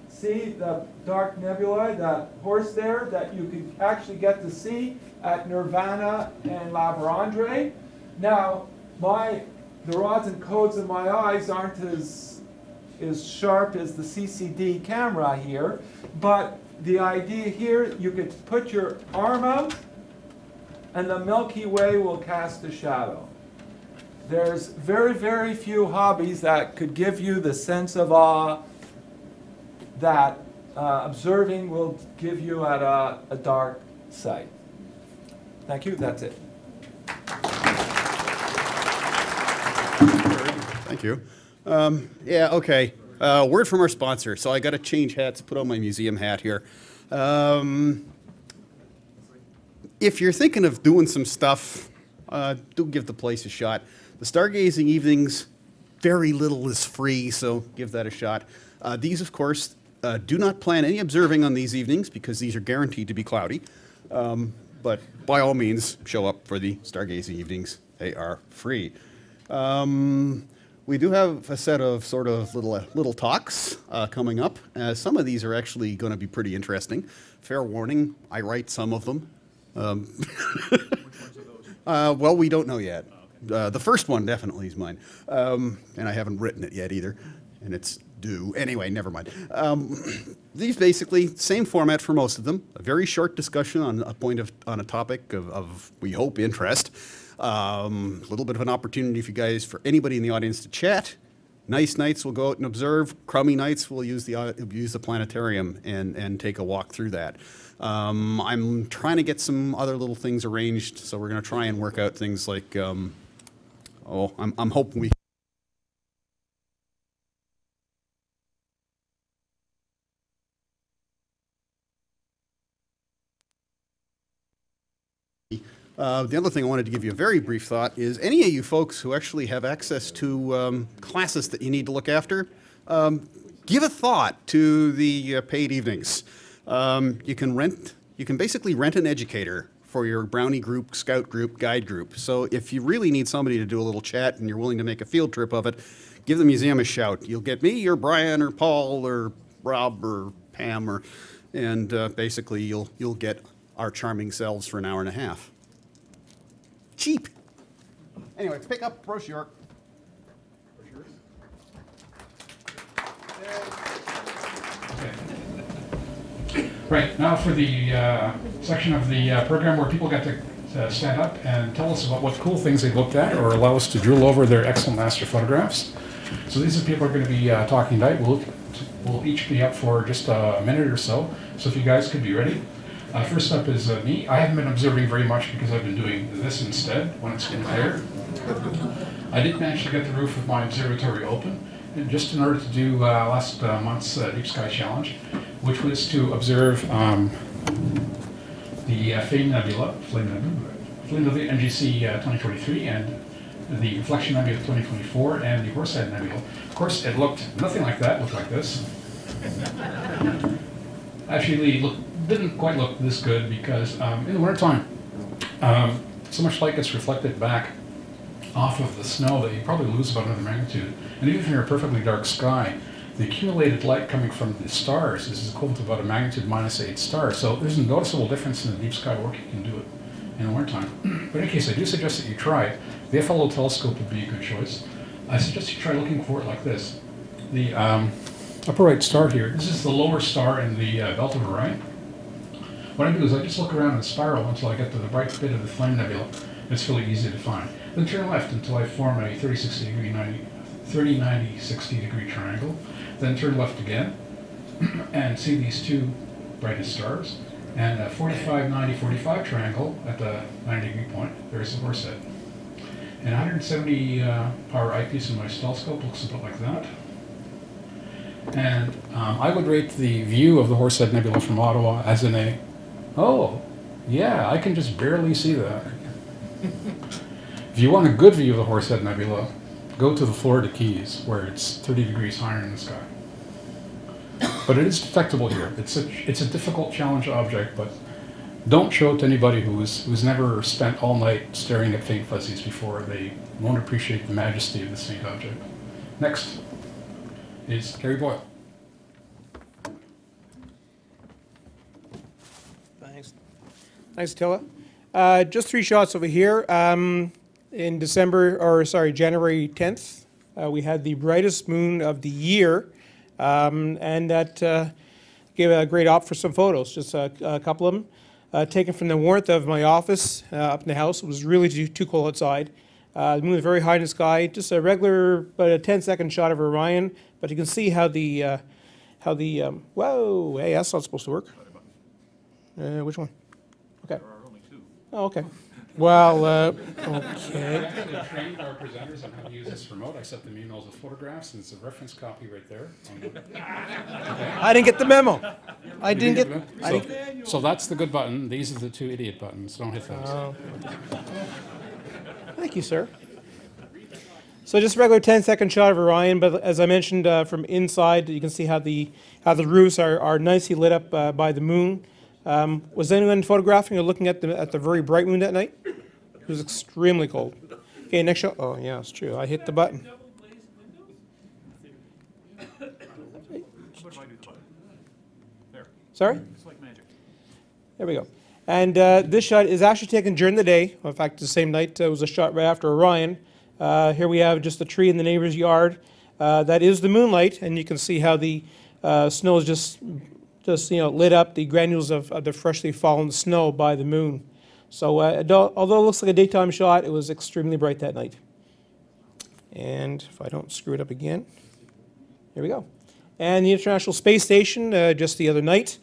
see, the dark nebulae, that horse there that you could actually get to see at Nirvana and La Vérendrye. Now, my the rods and cones in my eyes aren't as sharp as the CCD camera here, but the idea here, you could put your arm out and the Milky Way will cast a shadow. There's very, very few hobbies that could give you the sense of awe that observing will give you at a dark site. Thank you, that's it. Thank you. Yeah, okay. Word from our sponsor. So I got to change hats, put on my museum hat here. If you're thinking of doing some stuff, do give the place a shot. The stargazing evenings, very little is free, so give that a shot. These, of course, do not plan any observing on these evenings because these are guaranteed to be cloudy. But by all means, show up for the stargazing evenings. They are free. We do have a set of sort of little talks coming up. Some of these are actually going to be pretty interesting. Fair warning, I write some of them. Which ones are those? Well, we don't know yet. The first one definitely is mine. And I haven't written it yet either. And it's due. Anyway, never mind. These basically, same format for most of them. A very short discussion on a topic of we hope, interest. A little bit of an opportunity for you guys, for anybody in the audience to chat. Nice nights we'll go out and observe. Crummy nights we'll use the planetarium and take a walk through that. I'm trying to get some other little things arranged, so we're going to try and work out things like, I'm hoping we the other thing I wanted to give you a very brief thought is any of you folks who actually have access to classes that you need to look after, give a thought to the paid evenings. You can basically rent an educator for your brownie group, scout group, guide group. So if you really need somebody to do a little chat and you're willing to make a field trip of it, give the museum a shout. You'll get me or Brian or Paul or Rob or Pam and basically you'll get our charming selves for an hour and a half. Cheap. Anyway, let's pick up brochure. Right, now for the section of the program where people get to stand up and tell us about what cool things they looked at or allow us to drool over their excellent master photographs. So these are people who are going to be talking tonight. We'll each be up for just a minute or so. So if you guys could be ready. First up is me. I haven't been observing very much because I've been doing this instead when it's been clear. I did manage to get the roof of my observatory open, and just in order to do last month's Deep Sky Challenge, which was to observe the Flame Nebula NGC 2023 and the Reflection Nebula 2024 and the Horsehead Nebula. Of course, it looked nothing like that. It looked like this. Actually, didn't quite look this good because in the wintertime, so much light gets reflected back off of the snow that you probably lose about another magnitude. And even if you're in a perfectly dark sky, the accumulated light coming from the stars is equivalent to about a magnitude -8 stars. So there's a noticeable difference in the deep sky work you can do it in the wintertime. But in any case, I do suggest that you try it. The FLO telescope would be a good choice. I suggest you try looking for it like this. The upper right star here, this is the lower star in the belt of Orion. What I do is I just look around in a spiral until I get to the bright bit of the Flame Nebula. It's really easy to find. Then turn left until I form a 30, 90, 60 degree triangle. Then turn left again and see these two brightest stars. And a 45, 90, 45 triangle at the 90 degree point. There's the Horsehead. And 170 power eyepiece in my telescope looks a bit like that. And I would rate the view of the Horsehead Nebula from Ottawa as in a, oh, yeah, I can just barely see that. If you want a good view of the Horsehead Nebula, go to the Florida Keys, where it's 30 degrees higher in the sky. But it is detectable here. It's a difficult challenge object, but don't show it to anybody who's never spent all night staring at faint fuzzies before. They won't appreciate the majesty of this faint object. Next is Gary Boyle. Thanks, Attila. Just 3 shots over here. in January 10th, we had the brightest moon of the year, and that gave a great op for some photos, just a couple of them. Taken from the warmth of my office up in the house. It was really too cold outside. The moon was very high in the sky, just a regular, about a 10-second shot of Orion, but you can see how the, whoa, hey, that's not supposed to work. Which one? Okay. There are only two. Oh, okay. Well, We okay. actually trained our presenters on how to use this remote. I sent them emails with photographs, and it's a reference copy right there. I didn't get the memo. I didn't get. I didn't, So that's the good button. These are the two idiot buttons. Don't hit those. Thank you, sir. So just a regular 10-second shot of Orion, but as I mentioned, from inside, you can see how the roofs are nicely lit up by the moon. Was anyone photographing or looking at the very bright moon that night? It was extremely cold. Okay, next shot. Oh yeah, it's true. I hit the button. What if I do the button? There. Sorry? It's like magic. There we go. And this shot is actually taken during the day. In fact, the same night was a shot right after Orion. Here we have just a tree in the neighbor's yard. That is the moonlight, and you can see how the snow is just lit up, the granules of the freshly fallen snow by the moon. So although it looks like a daytime shot, it was extremely bright that night. And if I don't screw it up again, here we go. And the International Space Station just the other night.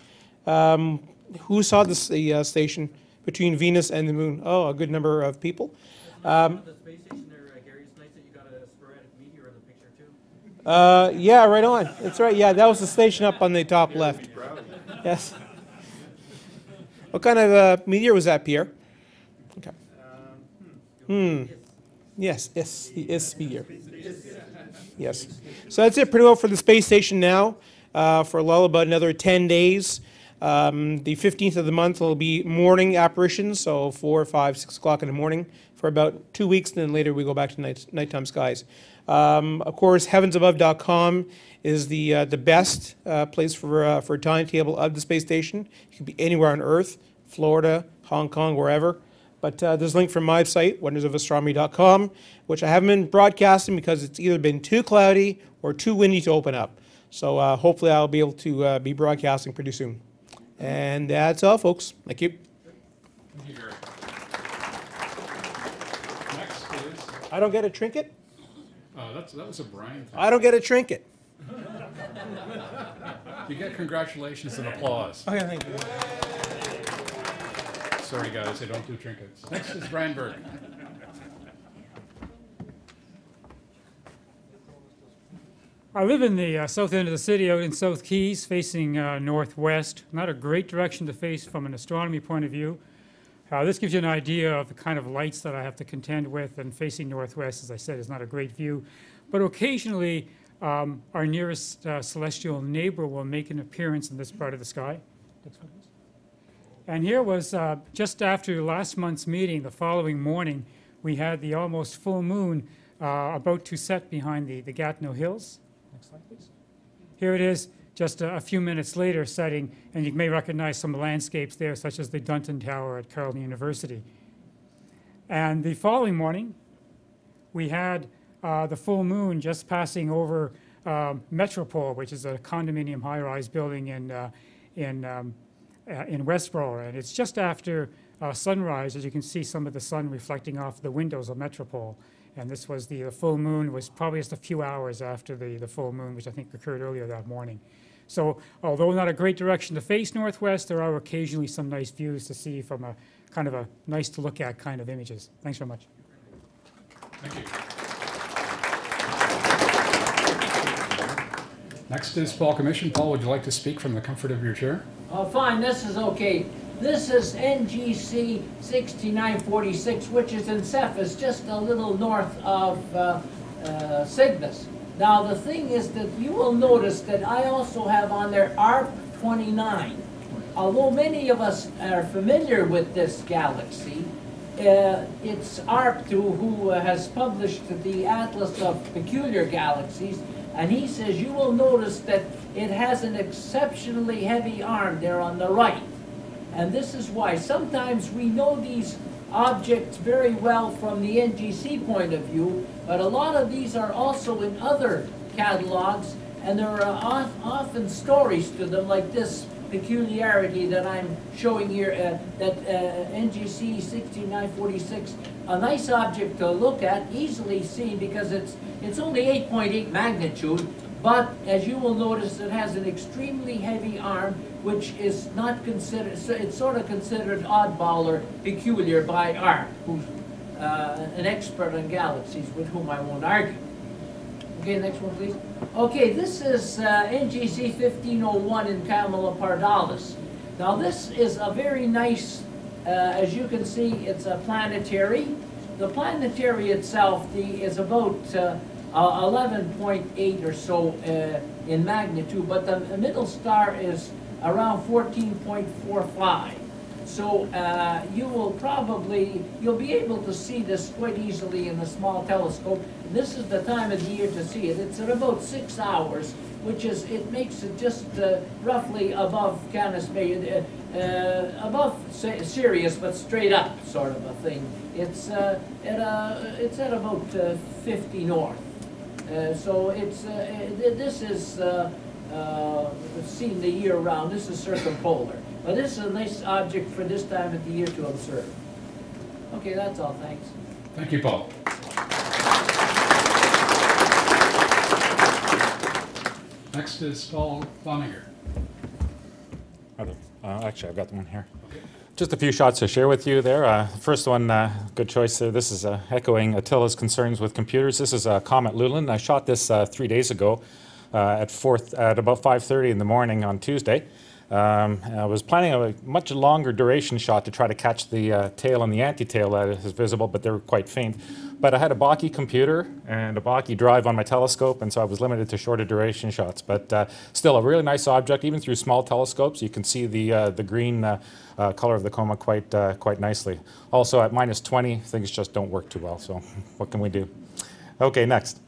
Who saw the station between Venus and the moon? Oh, a good number of people. The space station there, Gary, it's nice that you got a sporadic meteor in the picture too. Yeah, right on. That's right. Yeah, that was the station up on the top left. Yes. What kind of meteor was that, Pierre? Okay. Yes, the meteor. Yes. So that's it pretty well for the space station now. For a lull, about another 10 days. The 15th of the month will be morning apparitions, so 4, 5, 6 o'clock in the morning for about 2 weeks, and then later we go back to nighttime skies. Of course, heavensabove.com is the best place for a timetable of the space station. It can be anywhere on Earth, Florida, Hong Kong, wherever. But there's a link from my site, wondersofastronomy.com, which I haven't been broadcasting because it's either been too cloudy or too windy to open up. So hopefully I'll be able to be broadcasting pretty soon. And that's all, folks. Thank you. Thank you, Gary. Next is, I don't get a trinket? that was a Brian thing. I don't get a trinket. You get congratulations and applause. Okay, thank you. Sorry, guys, I don't do trinkets. Next is Brian Berg. I live in the south end of the city, out in South Keys, facing northwest. Not a great direction to face from an astronomy point of view. This gives you an idea of the kind of lights that I have to contend with, and facing northwest, as I said, is not a great view. But occasionally, our nearest celestial neighbor will make an appearance in this part of the sky. And here was, just after last month's meeting, the following morning, we had the almost full moon about to set behind the Gatineau Hills. Next slide, please. Here it is, just a few minutes later setting, and you may recognize some landscapes there, such as the Dunton Tower at Carleton University. And the following morning, we had the full moon just passing over Metropole, which is a condominium high-rise building in Westboro, and it's just after sunrise, as you can see some of the sun reflecting off the windows of Metropole. And this was the full moon, was probably just a few hours after the full moon, which I think occurred earlier that morning. So although not a great direction to face northwest, there are occasionally some nice views to see from a kind of a nice to look at kind of images. Thanks very much. Thank you. Next is Paul Commission. Paul, would you like to speak from the comfort of your chair? Fine, this is okay. This is NGC 6946, which is in Cephas, just a little north of Cygnus. Now the thing is that you will notice that I also have on there ARP-29. Although many of us are familiar with this galaxy, it's ARP who has published the Atlas of Peculiar Galaxies, and he says you will notice that it has an exceptionally heavy arm there on the right. And this is why sometimes we know these objects very well from the NGC point of view, but a lot of these are also in other catalogs, and there are often stories to them, like this peculiarity that I'm showing here, that NGC 6946, a nice object to look at, easily seen because it's only 8.8 magnitude, but as you will notice, it has an extremely heavy arm, which is not considered, so it's sort of considered oddball or peculiar by Art, who's an expert on galaxies, with whom I won't argue. Okay, next one, please. Okay, this is NGC 1501 in Camelopardalis. Now, this is a very nice, as you can see, it's a planetary. The planetary itself is about 11.8 or so in magnitude, but the middle star is around 14.45. So you'll be able to see this quite easily in a small telescope. This is the time of the year to see it. It's at about 6 hours, which is, it makes it just roughly above Canis Major, above Sirius, but straight up sort of a thing. It's at about 50 north. So this is seen the year round. This is circumpolar. But this is a nice object for this time of the year to observe. Okay, that's all. Thanks. Thank you, Paul. Next is Paul Flanagan. Actually, I've got one here. Okay. Just a few shots to share with you there. First one, good choice there. This is echoing Attila's concerns with computers. This is Comet Lulin. I shot this 3 days ago at about 5:30 in the morning on Tuesday. I was planning a much longer duration shot to try to catch the tail and the anti-tail that is visible, but they were quite faint. But I had a Bokeh computer and a Bokeh drive on my telescope, and so I was limited to shorter duration shots. But still a really nice object, even through small telescopes. You can see the green color of the coma quite nicely. Also at -20, things just don't work too well, so what can we do? Okay, next.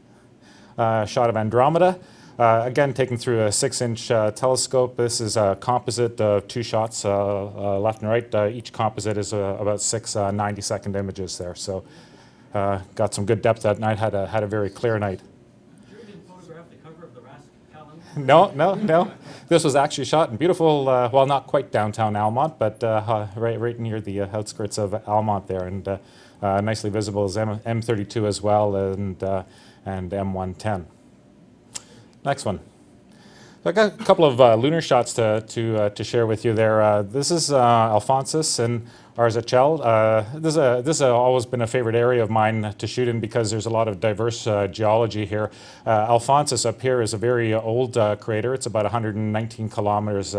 Shot of Andromeda. Again, taken through a 6-inch telescope. This is a composite of 2 shots, left and right. Each composite is about 6 90-second images there. So got some good depth that night, had a very clear night. You didn't photograph the cover of the Rask calendar? No. This was actually shot in beautiful, well, not quite downtown Almont, but right near the outskirts of Almont there, and nicely visible as M32 as well, and M110. Next one. So I got a couple of lunar shots to share with you there. This is Alphonsus and Arzachel. This has always been a favorite area of mine to shoot in because there's a lot of diverse geology here. Alphonsus up here is a very old crater. It's about 119 kilometers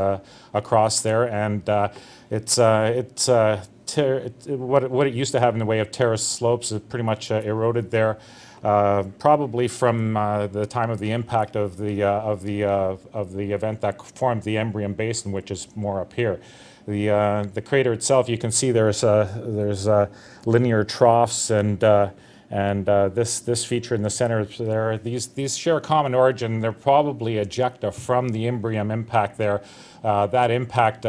across there, and what it used to have in the way of terrace slopes is pretty much eroded there. Probably from the time of the impact of the event that formed the Embrium Basin, which is more up here. The crater itself, you can see there's linear troughs, and this feature in the center there. These share a common origin. They're probably ejecta from the Imbrium impact there. That impact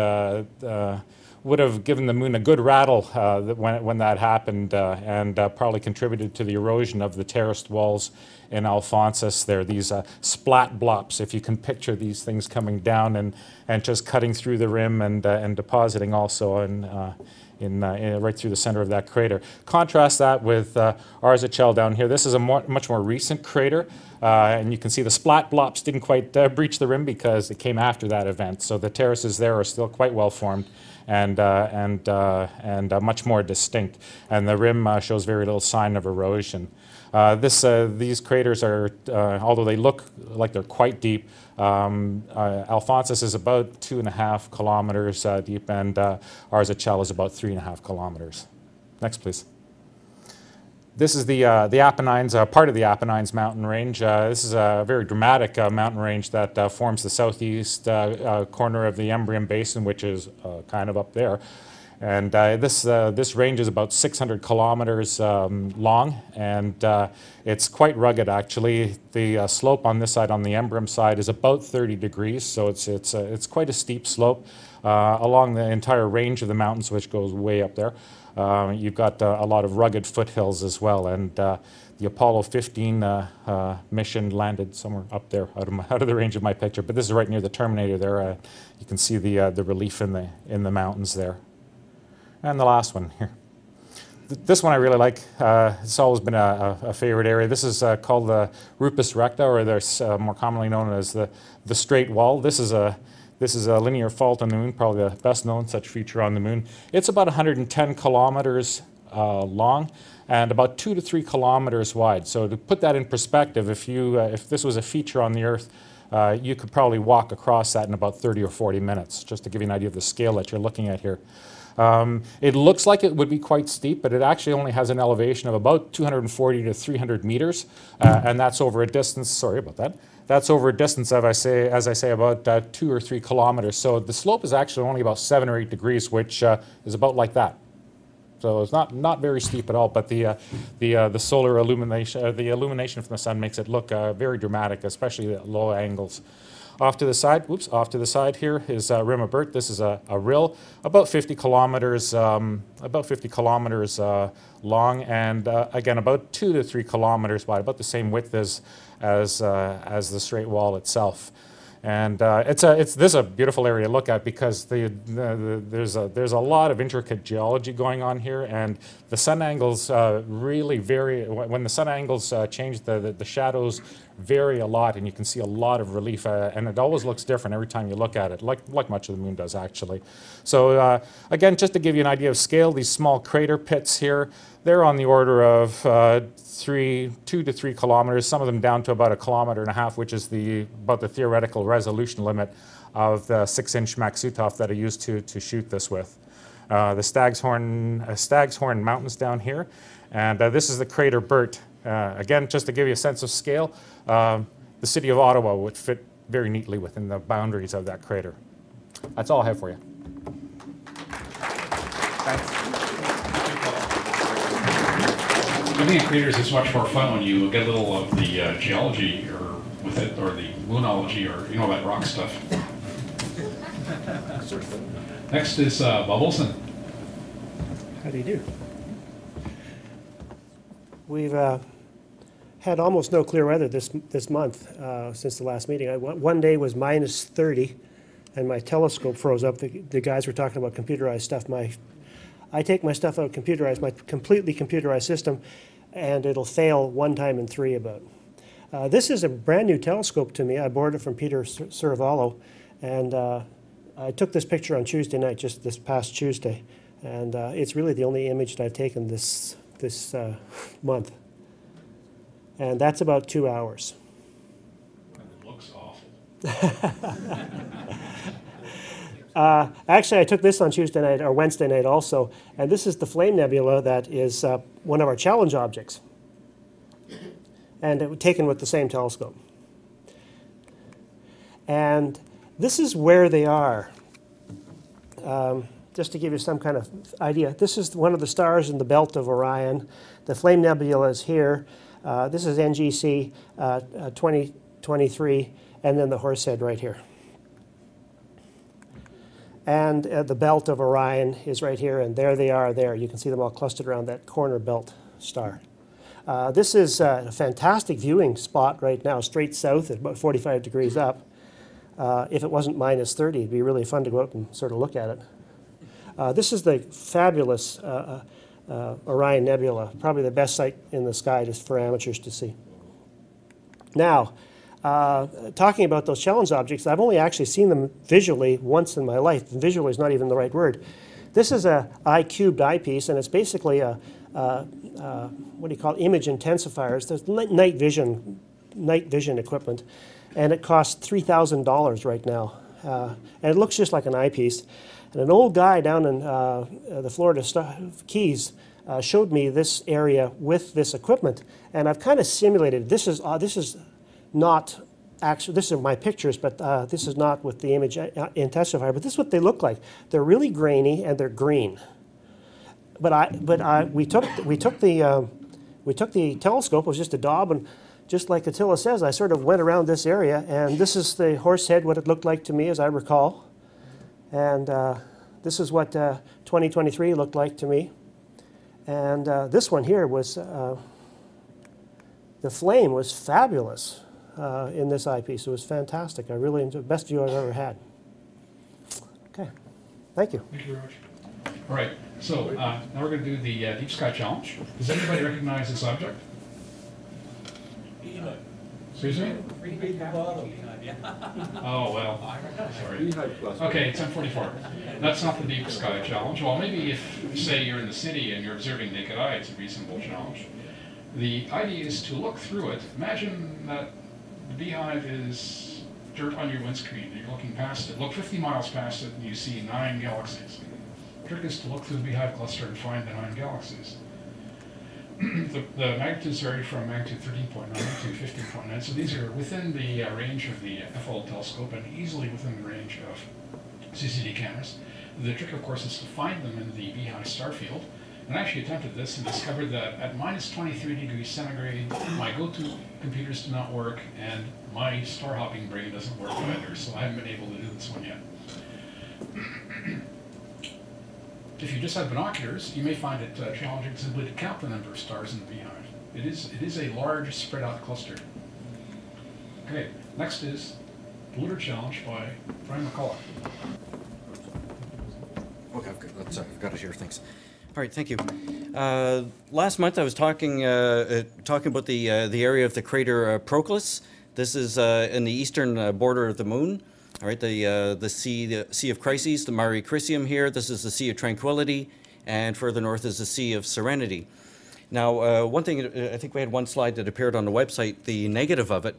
would have given the moon a good rattle when that happened, and probably contributed to the erosion of the terraced walls in Alphonsus there. These splat blops, if you can picture these things coming down and just cutting through the rim and depositing also right through the center of that crater. Contrast that with Arzachel down here. This is a much more recent crater, and you can see the splat blops didn't quite breach the rim because it came after that event. So the terraces there are still quite well formed and much more distinct, and the rim shows very little sign of erosion. These craters are, although they look like they're quite deep, Alphonsus is about 2.5 kilometers deep, and Arzachel is about 3.5 kilometers. Next, please. This is the Apennines, part of the Apennines mountain range. This is a very dramatic mountain range that forms the southeast corner of the Embrium Basin, which is kind of up there. And this range is about 600 kilometers long, and it's quite rugged actually. The slope on this side, on the Embrium side, is about 30 degrees, so it's quite a steep slope along the entire range of the mountains, which goes way up there. You've got a lot of rugged foothills as well, and the Apollo 15 mission landed somewhere up there, out of the range of my picture. But this is right near the Terminator there. You can see the relief in the mountains there. And the last one here. This one I really like. It's always been a favorite area. This is called the Rupes Recta, or there's more commonly known as the Straight Wall. This is a linear fault on the moon, probably the best known such feature on the moon. It's about 110 kilometers long and about 2 to 3 kilometers wide. So to put that in perspective, if this was a feature on the Earth, you could probably walk across that in about 30 or 40 minutes, just to give you an idea of the scale that you're looking at here. It looks like it would be quite steep, but it actually only has an elevation of about 240 to 300 meters, and that's over a distance, sorry about that, that's over a distance, as I say, about 2 or 3 kilometers. So the slope is actually only about 7 or 8 degrees, which is about like that. So it's not very steep at all, but the solar illumination, the illumination from the sun makes it look very dramatic, especially at low angles. Off to the side here is Rimabert. This is a rill about 50 kilometers, long, and again about 2 to 3 kilometers wide, about the same width as the Straight Wall itself. And this is a beautiful area to look at because there's a lot of intricate geology going on here, and the sun angles really vary. When the sun angles change, the shadows vary a lot, and you can see a lot of relief, and it always looks different every time you look at it, like much of the moon does actually. So again, just to give you an idea of scale, these small crater pits here, they're on the order of 2 to 3 kilometers, some of them down to about 1.5 kilometers, which is about the theoretical resolution limit of the 6-inch Maksutov that I used to shoot this with. The Stag's Horn Mountains down here, and this is the crater Burt. Again, just to give you a sense of scale, the city of Ottawa would fit very neatly within the boundaries of that crater. That's all I have for you. Thanks. Looking at craters is much more fun when you get a little of the geology with it, or the moonology, or that rock stuff. Next is Bob Olson. How do you do? We've had almost no clear weather this month since the last meeting. One day was minus 30, and my telescope froze up. The guys were talking about computerized stuff. I take my stuff out computerized, my completely computerized system, and it'll fail 1 time in 3 about. This is a brand new telescope to me. I borrowed it from Peter Saravallo, and I took this picture on Tuesday night, just this past Tuesday, and it's really the only image that I've taken this month. And that's about 2 hours. It looks awful. Actually, I took this on Tuesday night or Wednesday night also, and this is the Flame Nebula that is one of our challenge objects, and it was taken with the same telescope. And this is where they are. Just to give you some kind of idea, this is one of the stars in the belt of Orion. The Flame Nebula is here. This is NGC 2023, and then the Horsehead right here. And the belt of Orion is right here, and there they are there. You can see them all clustered around that corner belt star. This is a fantastic viewing spot right now, straight south at about 45 degrees up. If it wasn't minus 30, it'd be really fun to go out and sort of look at it. This is the fabulous Orion Nebula, probably the best sight in the sky just for amateurs to see. Now, talking about those challenge objects, I've only actually seen them visually once in my life. Visually is not even the right word. This is a I-cubed eyepiece, and it's basically a what do you call it? Image intensifiers. There's night vision equipment, and it costs $3,000 right now. And it looks just like an eyepiece. And an old guy down in the Florida Keys showed me this area with this equipment, and I've kind of simulated. This is not actually, this are my pictures, but this is not with the image intensifier, but this is what they look like. They're really grainy and they're green. We took the telescope, it was just a daub, and just like Attila says, I sort of went around this area, and this is the Horsehead, what it looked like to me as I recall. And this is what 2023 looked like to me. And this one here was, the flame was fabulous in this eyepiece. It was fantastic. I really enjoyed, best view I've ever had. Okay, thank you. Thank you very much. All right, so now we're going to do the Deep Sky Challenge. Does anybody recognize this object? Excuse me? Oh, well, sorry. Okay, it's M44. That's not the Deep Sky Challenge. Well, maybe if, say, you're in the city and you're observing naked eye, it's a reasonable challenge. The idea is to look through it. Imagine that the beehive is dirt on your windscreen, and you're looking past it. Look 50 miles past it, and you see 9 galaxies. The trick is to look through the beehive cluster and find the 9 galaxies. The magnitudes vary from magnitude 13.9 to 15.9, so these are within the range of the FOL telescope and easily within the range of CCD cameras. The trick, of course, is to find them in the beehive star field. And I actually attempted this and discovered that at minus 23 degrees centigrade, my go-to computers do not work, and my star hopping brain doesn't work either, so I haven't been able to do this one yet. If you just have binoculars, you may find it challenging simply to count the number of stars in the beehive. It is a large, spread-out cluster. Okay, next is the Lunar Challenge by Brian McCullough. Okay, I've got it here, thanks. All right, thank you. Last month I was talking about the area of the crater Proclus. This is in the eastern border of the moon. All right, the Sea of Chryses, the Mare Crisium here. This is the Sea of Tranquility, and further north is the Sea of Serenity. Now, one thing, I think we had one slide that appeared on the website, the negative of it.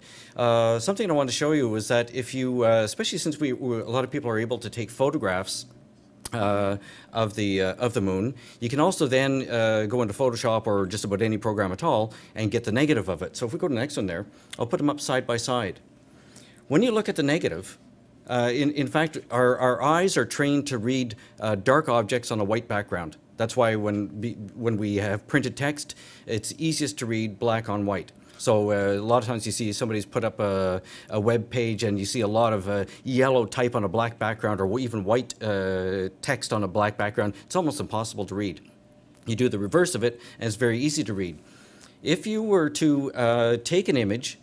Something I wanted to show you was that if you, especially since a lot of people are able to take photographs of the moon, you can also then go into Photoshop or just about any program at all and get the negative of it. So if we go to the next one there, I'll put them up side by side. When you look at the negative, in fact, our eyes are trained to read dark objects on a white background. That's why when we have printed text, it's easiest to read black on white. So a lot of times you see somebody's put up a web page and you see a lot of yellow type on a black background or even white text on a black background. It's almost impossible to read. You do the reverse of it and it's very easy to read. If you were to take an image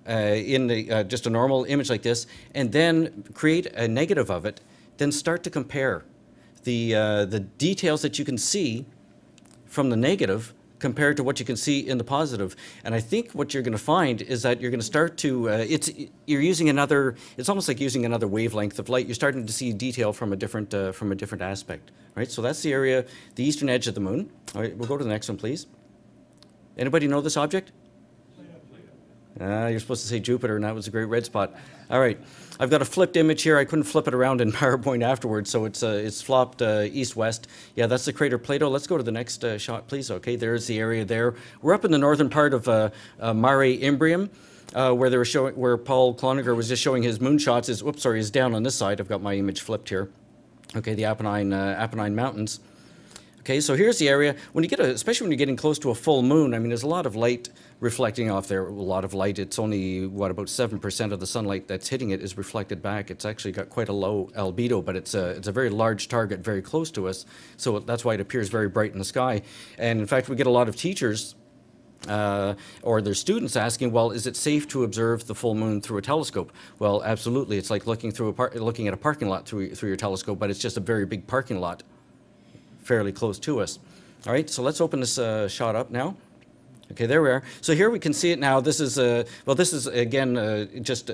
just a normal image like this, and then create a negative of it, then start to compare the details that you can see from the negative compared to what you can see in the positive. And I think what you're going to find is that you're going to start to, you're using another, it's almost like using another wavelength of light. You're starting to see detail from a different aspect, right? So that's the area, the eastern edge of the moon. All right, we'll go to the next one, please. Anybody know this object? You're supposed to say Jupiter, and that was a great red spot. All right, I've got a flipped image here. I couldn't flip it around in PowerPoint afterwards, so it's flopped east-west. Yeah, that's the crater Plato. Let's go to the next shot, please. Okay, there's the area there. We're up in the northern part of Mare Imbrium, where Paul Cloninger was just showing his moonshots. Whoops, sorry, is down on this side. I've got my image flipped here. Okay, the Apennine Mountains. Okay, so here's the area. When you get especially when you're getting close to a full moon, I mean, there's a lot of light reflecting off there. A lot of light. It's only what, about 7% of the sunlight that's hitting it is reflected back. It's actually got quite a low albedo, but it's a very large target, very close to us. So that's why it appears very bright in the sky. And in fact, we get a lot of teachers or their students asking, well, is it safe to observe the full moon through a telescope? Well, absolutely. It's like looking at a parking lot through your telescope, but it's just a very big parking lot fairly close to us. All right, so let's open this shot up now. Okay, there we are. So here we can see it now. This is, well, this is, again, just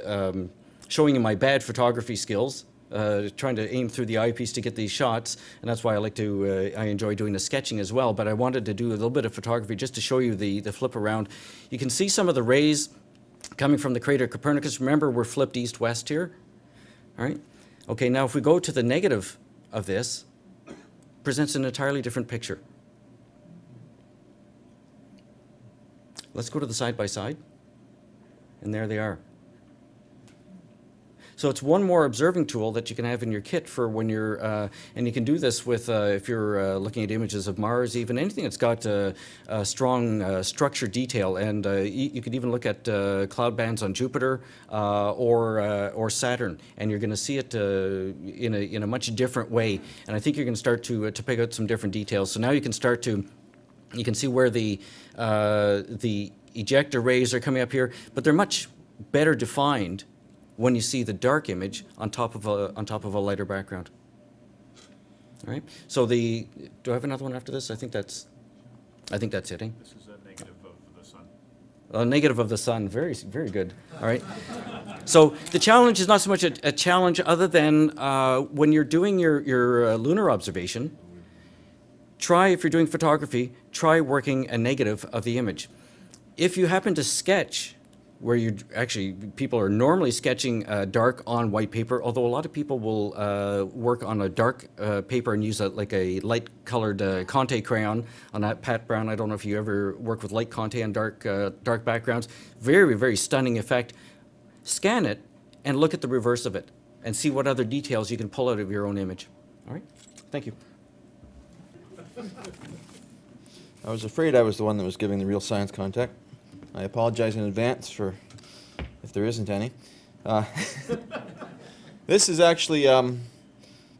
showing you my bad photography skills, trying to aim through the eyepiece to get these shots, and that's why I enjoy doing the sketching as well, but I wanted to do a little bit of photography just to show you the flip around. You can see some of the rays coming from the crater Copernicus. Remember, we're flipped east-west here. All right. Okay, now if we go to the negative of this, presents an entirely different picture. Let's go to the side-by-side, and there they are. So it's one more observing tool that you can have in your kit for when you're, and you can do this with, if you're looking at images of Mars, even anything that's got a strong structure detail. And you could even look at cloud bands on Jupiter or Saturn, and you're going to see it in a much different way. And I think you're going to start to pick out some different details. So now you can start to You can see where the ejector rays are coming up here, but they're much better defined when you see the dark image on top of a lighter background. All right. So do I have another one after this? I think that's it. Eh? This is a negative of the sun. A negative of the sun. Very, very good. All right. So the challenge is not so much a challenge other than when you're doing your lunar observation, if you're doing photography, try working a negative of the image. If you happen to sketch where people are normally sketching dark on white paper, although a lot of people will work on a dark paper and use like a light colored Conte crayon on that Pat Brown. I don't know if you ever work with light Conte on dark backgrounds. Very, very stunning effect. Scan it and look at the reverse of it and see what other details you can pull out of your own image. All right, thank you. I was afraid I was the one that was giving the real science contact. I apologize in advance for if there isn't any. This is actually the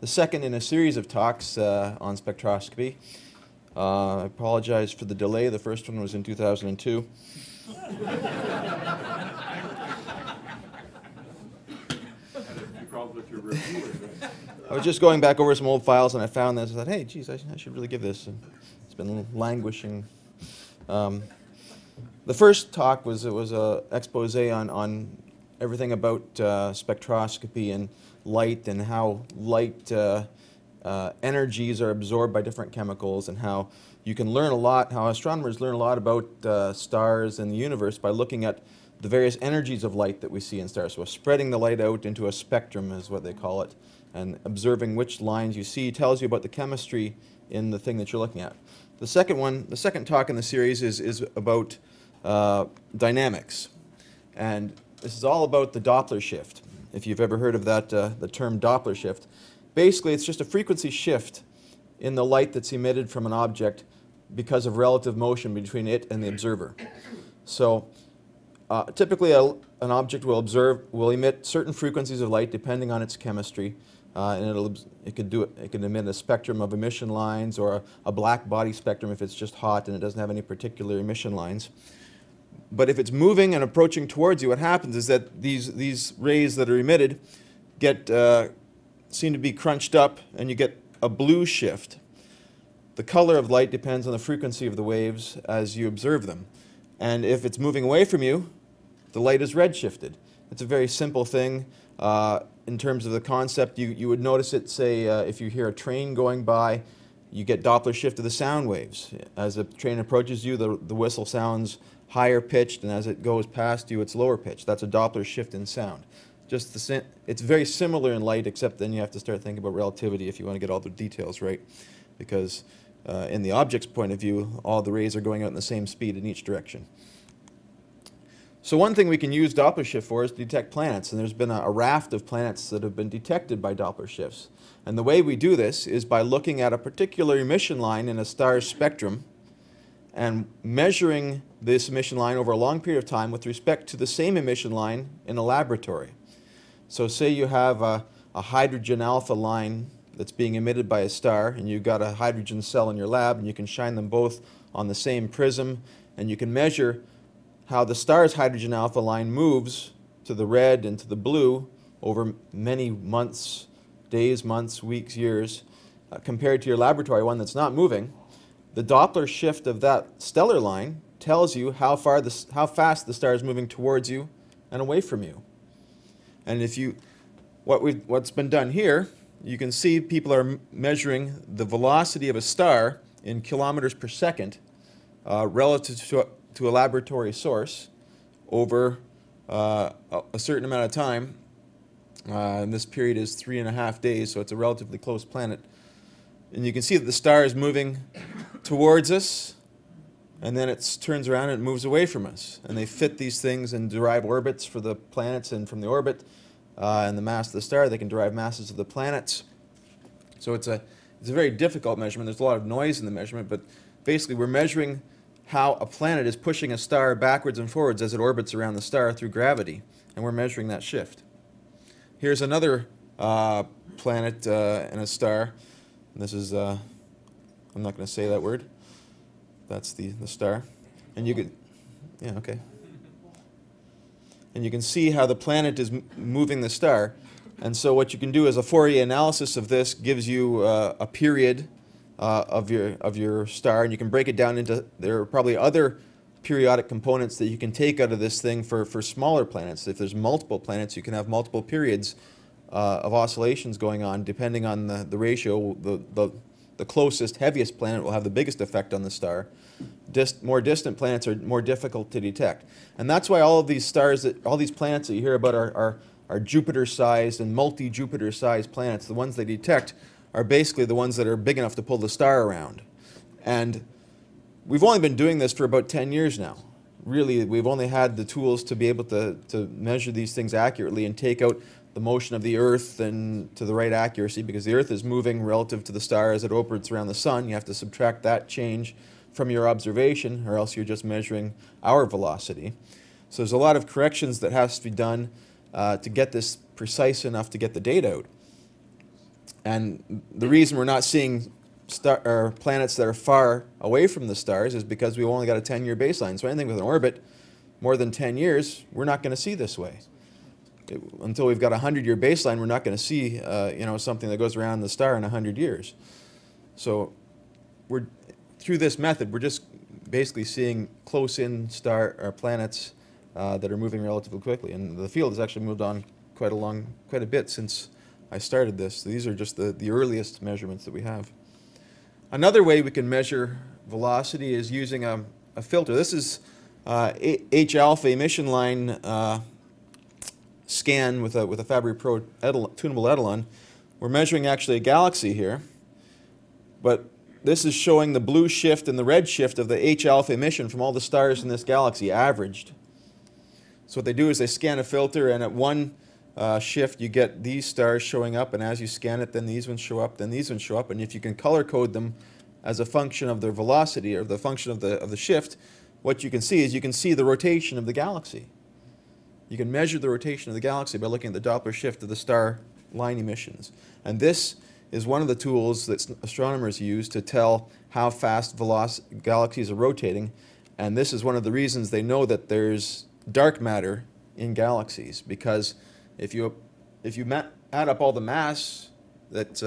second in a series of talks on spectroscopy. I apologize for the delay. The first one was in 2002. I was just going back over some old files and I found this. I thought, hey, geez, I should really give this. And it's been languishing. The first talk was an expose on everything about spectroscopy and light and how light energies are absorbed by different chemicals and how you can learn a lot, how astronomers learn a lot about stars and the universe by looking at the various energies of light that we see in stars. So spreading the light out into a spectrum is what they call it, and observing which lines you see tells you about the chemistry in the thing that you're looking at. The second talk in the series is about dynamics, and this is all about the Doppler shift. If you've ever heard of that, the term Doppler shift, basically it's just a frequency shift in the light that's emitted from an object because of relative motion between it and the observer. So typically an object will emit certain frequencies of light depending on its chemistry, and it can emit a spectrum of emission lines or a black body spectrum if it's just hot and it doesn't have any particular emission lines. But if it's moving and approaching towards you, what happens is that these rays that are emitted seem to be crunched up, and you get a blue shift. The color of light depends on the frequency of the waves as you observe them. And if it's moving away from you, the light is red shifted. It's a very simple thing. In terms of the concept, you would notice it, say, if you hear a train going by, you get Doppler shift of the sound waves. As a train approaches you, the whistle sounds higher pitched, and as it goes past you, it's lower pitched. That's a Doppler shift in sound. It's very similar in light, except then you have to start thinking about relativity if you want to get all the details right, because in the object's point of view, all the rays are going out in the same speed in each direction. So one thing we can use Doppler shift for is to detect planets, and there's been a raft of planets that have been detected by Doppler shifts. And the way we do this is by looking at a particular emission line in a star's spectrum and measuring this emission line over a long period of time with respect to the same emission line in a laboratory. So say you have a hydrogen alpha line that's being emitted by a star, and you've got a hydrogen cell in your lab, and you can shine them both on the same prism, and you can measure how the star's hydrogen alpha line moves to the red and to the blue over many months, days, months, weeks, years, compared to your laboratory one that's not moving. The Doppler shift of that stellar line tells you how fast the star is moving towards you and away from you. And what's been done here, you can see people are measuring the velocity of a star in kilometers per second relative to a laboratory source over a certain amount of time. And this period is 3.5 days, so it's a relatively close planet. And you can see that the star is moving towards us, and then it turns around and it moves away from us. And they fit these things and derive orbits for the planets, and from the orbit and the mass of the star, they can derive masses of the planets. So it's a very difficult measurement. There's a lot of noise in the measurement, but basically we're measuring how a planet is pushing a star backwards and forwards as it orbits around the star through gravity, and we're measuring that shift. Here's another planet and a star. This is, I'm not going to say that word. That's the star. And you can, yeah, okay. And you can see how the planet is moving the star. And so what you can do is a Fourier analysis of this gives you a period of your star, and you can break it down into, there are probably other periodic components that you can take out of this thing for smaller planets. If there's multiple planets, you can have multiple periods of oscillations going on depending on the ratio. The closest, heaviest planet will have the biggest effect on the star. More distant planets are more difficult to detect. And that's why all of these stars, all these planets that you hear about are Jupiter-sized and multi-Jupiter-sized planets. The ones they detect are basically the ones that are big enough to pull the star around. And we've only been doing this for about 10 years now. Really, we've only had the tools to be able to measure these things accurately and take out the motion of the Earth and to the right accuracy, because the Earth is moving relative to the star as it orbits around the sun. You have to subtract that change from your observation, or else you're just measuring our velocity. So there's a lot of corrections that has to be done to get this precise enough to get the data out. And the reason we're not seeing planets that are far away from the stars is because we've only got a 10-year baseline. So anything with an orbit more than 10 years, we're not going to see this way. Until we've got a 100-year baseline, we're not going to see something that goes around the star in 100 years. So through this method, we're just basically seeing close-in planets that are moving relatively quickly. And the field has actually moved on quite a bit since I started this. So these are just the earliest measurements that we have. Another way we can measure velocity is using a filter. This is H-alpha emission line scan with a Fabry-Pro tunable Etalon. We're measuring actually a galaxy here, but this is showing the blue shift and the red shift of the H-alpha emission from all the stars in this galaxy averaged. So what they do is they scan a filter, and at one shift you get these stars showing up, and as you scan it, then these ones show up, then these ones show up, and if you can color code them as a function of their velocity or the function of the shift, what you can see is you can see the rotation of the galaxy. You can measure the rotation of the galaxy by looking at the Doppler shift of the star line emissions. And this is one of the tools that astronomers use to tell how fast galaxies are rotating. And this is one of the reasons they know that there's dark matter in galaxies, because if you add up all the mass that's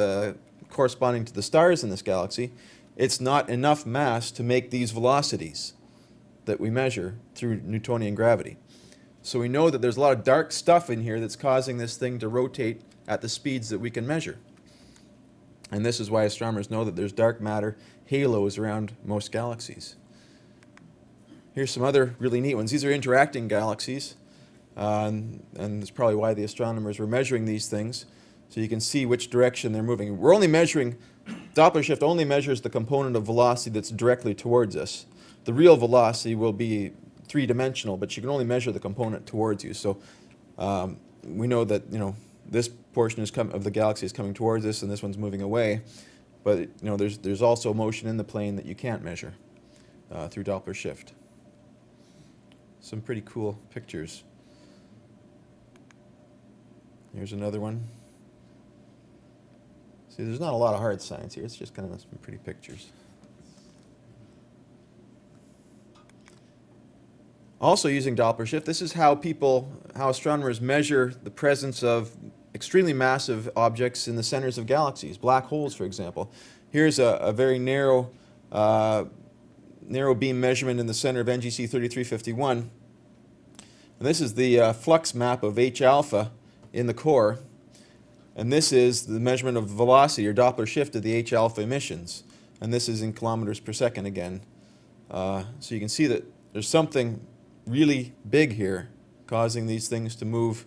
corresponding to the stars in this galaxy, it's not enough mass to make these velocities that we measure through Newtonian gravity. So we know that there's a lot of dark stuff in here that's causing this thing to rotate at the speeds that we can measure. And this is why astronomers know that there's dark matter halos around most galaxies. Here's some other really neat ones. These are interacting galaxies, and that's probably why the astronomers were measuring these things, so you can see which direction they're moving. We're only measuring, Doppler shift only measures the component of velocity that's directly towards us. The real velocity will be three-dimensional, but you can only measure the component towards you. So we know that this portion of the galaxy is coming towards us, and this one's moving away. But there's also motion in the plane that you can't measure through Doppler shift. Some pretty cool pictures. Here's another one. See, there's not a lot of hard science here. It's just kind of some pretty pictures. Also using Doppler shift, this is how astronomers measure the presence of extremely massive objects in the centers of galaxies, black holes, for example. Here's a very narrow beam measurement in the center of NGC 3351. And this is the flux map of H-alpha in the core. And this is the measurement of velocity, or Doppler shift, of the H-alpha emissions. And this is in kilometers per second again. So you can see that there's something really big here causing these things to move.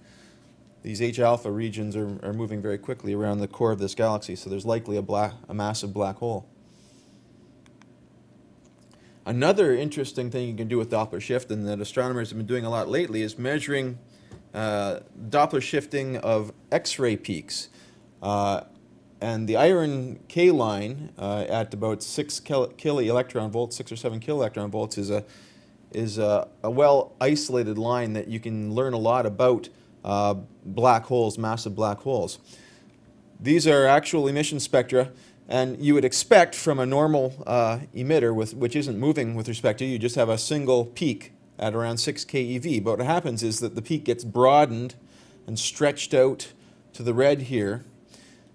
These H-alpha regions are moving very quickly around the core of this galaxy, so there's likely a massive black hole. Another interesting thing you can do with Doppler shift, and that astronomers have been doing a lot lately, is measuring Doppler shifting of X-ray peaks. And the iron K line at about 6 kiloelectron volts, 6 or 7 kiloelectron volts, is a well-isolated line that you can learn a lot about black holes, massive black holes. These are actual emission spectra, And you would expect from a normal emitter, which isn't moving with respect to you, just have a single peak at around 6 keV. But what happens is that the peak gets broadened and stretched out to the red here.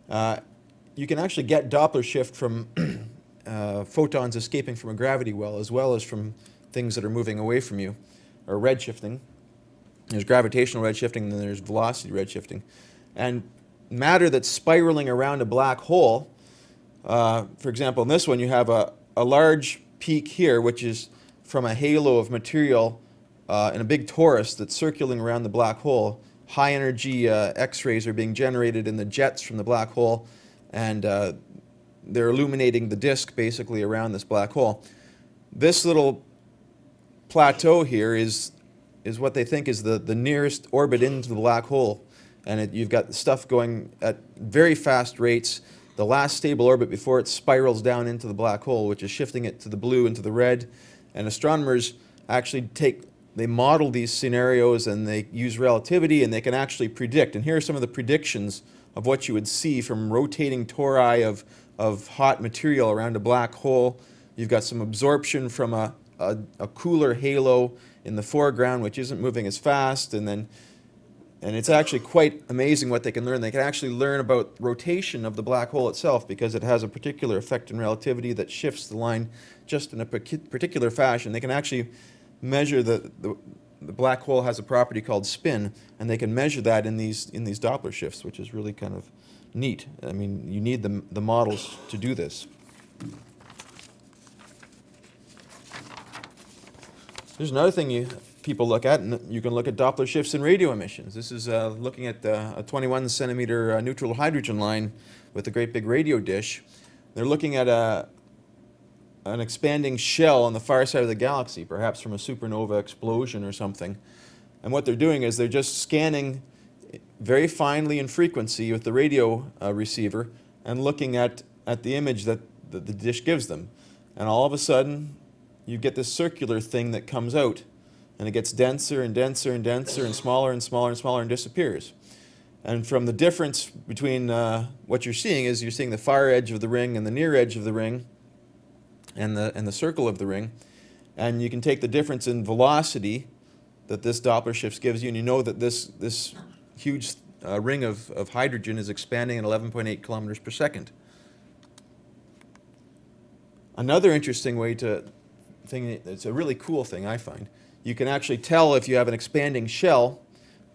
You can actually get Doppler shift from photons escaping from a gravity well as from things that are moving away from you, or redshifting. There's gravitational redshifting, and then there's velocity redshifting. And matter that's spiraling around a black hole, for example, in this one you have a large peak here, which is from a halo of material in a big torus that's circulating around the black hole. High energy X-rays are being generated in the jets from the black hole, and they're illuminating the disk basically around this black hole. This little plateau here is what they think is the nearest orbit into the black hole. And you've got stuff going at very fast rates, the last stable orbit before it spirals down into the black hole, which is shifting it to the blue and to the red. And astronomers actually they model these scenarios, and they use relativity, and they can actually predict. And here are some of the predictions of what you would see from rotating tori of hot material around a black hole. You've got some absorption from a cooler halo in the foreground, which isn't moving as fast, and it's actually quite amazing what they can learn. They can actually learn about rotation of the black hole itself, because it has a particular effect in relativity that shifts the line just in a particular fashion. They can actually measure the black hole has a property called spin, and they can measure that in these Doppler shifts, which is really kind of neat. I mean, you need the models to do this. There's another thing people look at, and you can look at Doppler shifts in radio emissions. This is looking at a 21 centimeter neutral hydrogen line with a great big radio dish. They're looking at an expanding shell on the far side of the galaxy, perhaps from a supernova explosion or something. And what they're doing is they're just scanning very finely in frequency with the radio receiver and looking at the image that the dish gives them. And all of a sudden, you get this circular thing that comes out, and it gets denser and denser and denser and smaller and smaller and smaller and disappears. And from the difference between what you're seeing is you're seeing the far edge of the ring and the near edge of the ring and the circle of the ring, and you can take the difference in velocity that this Doppler shift gives you, and you know that this huge ring of hydrogen is expanding at 11.8 kilometers per second. Another interesting way it's a really cool thing I find. You can actually tell if you have an expanding shell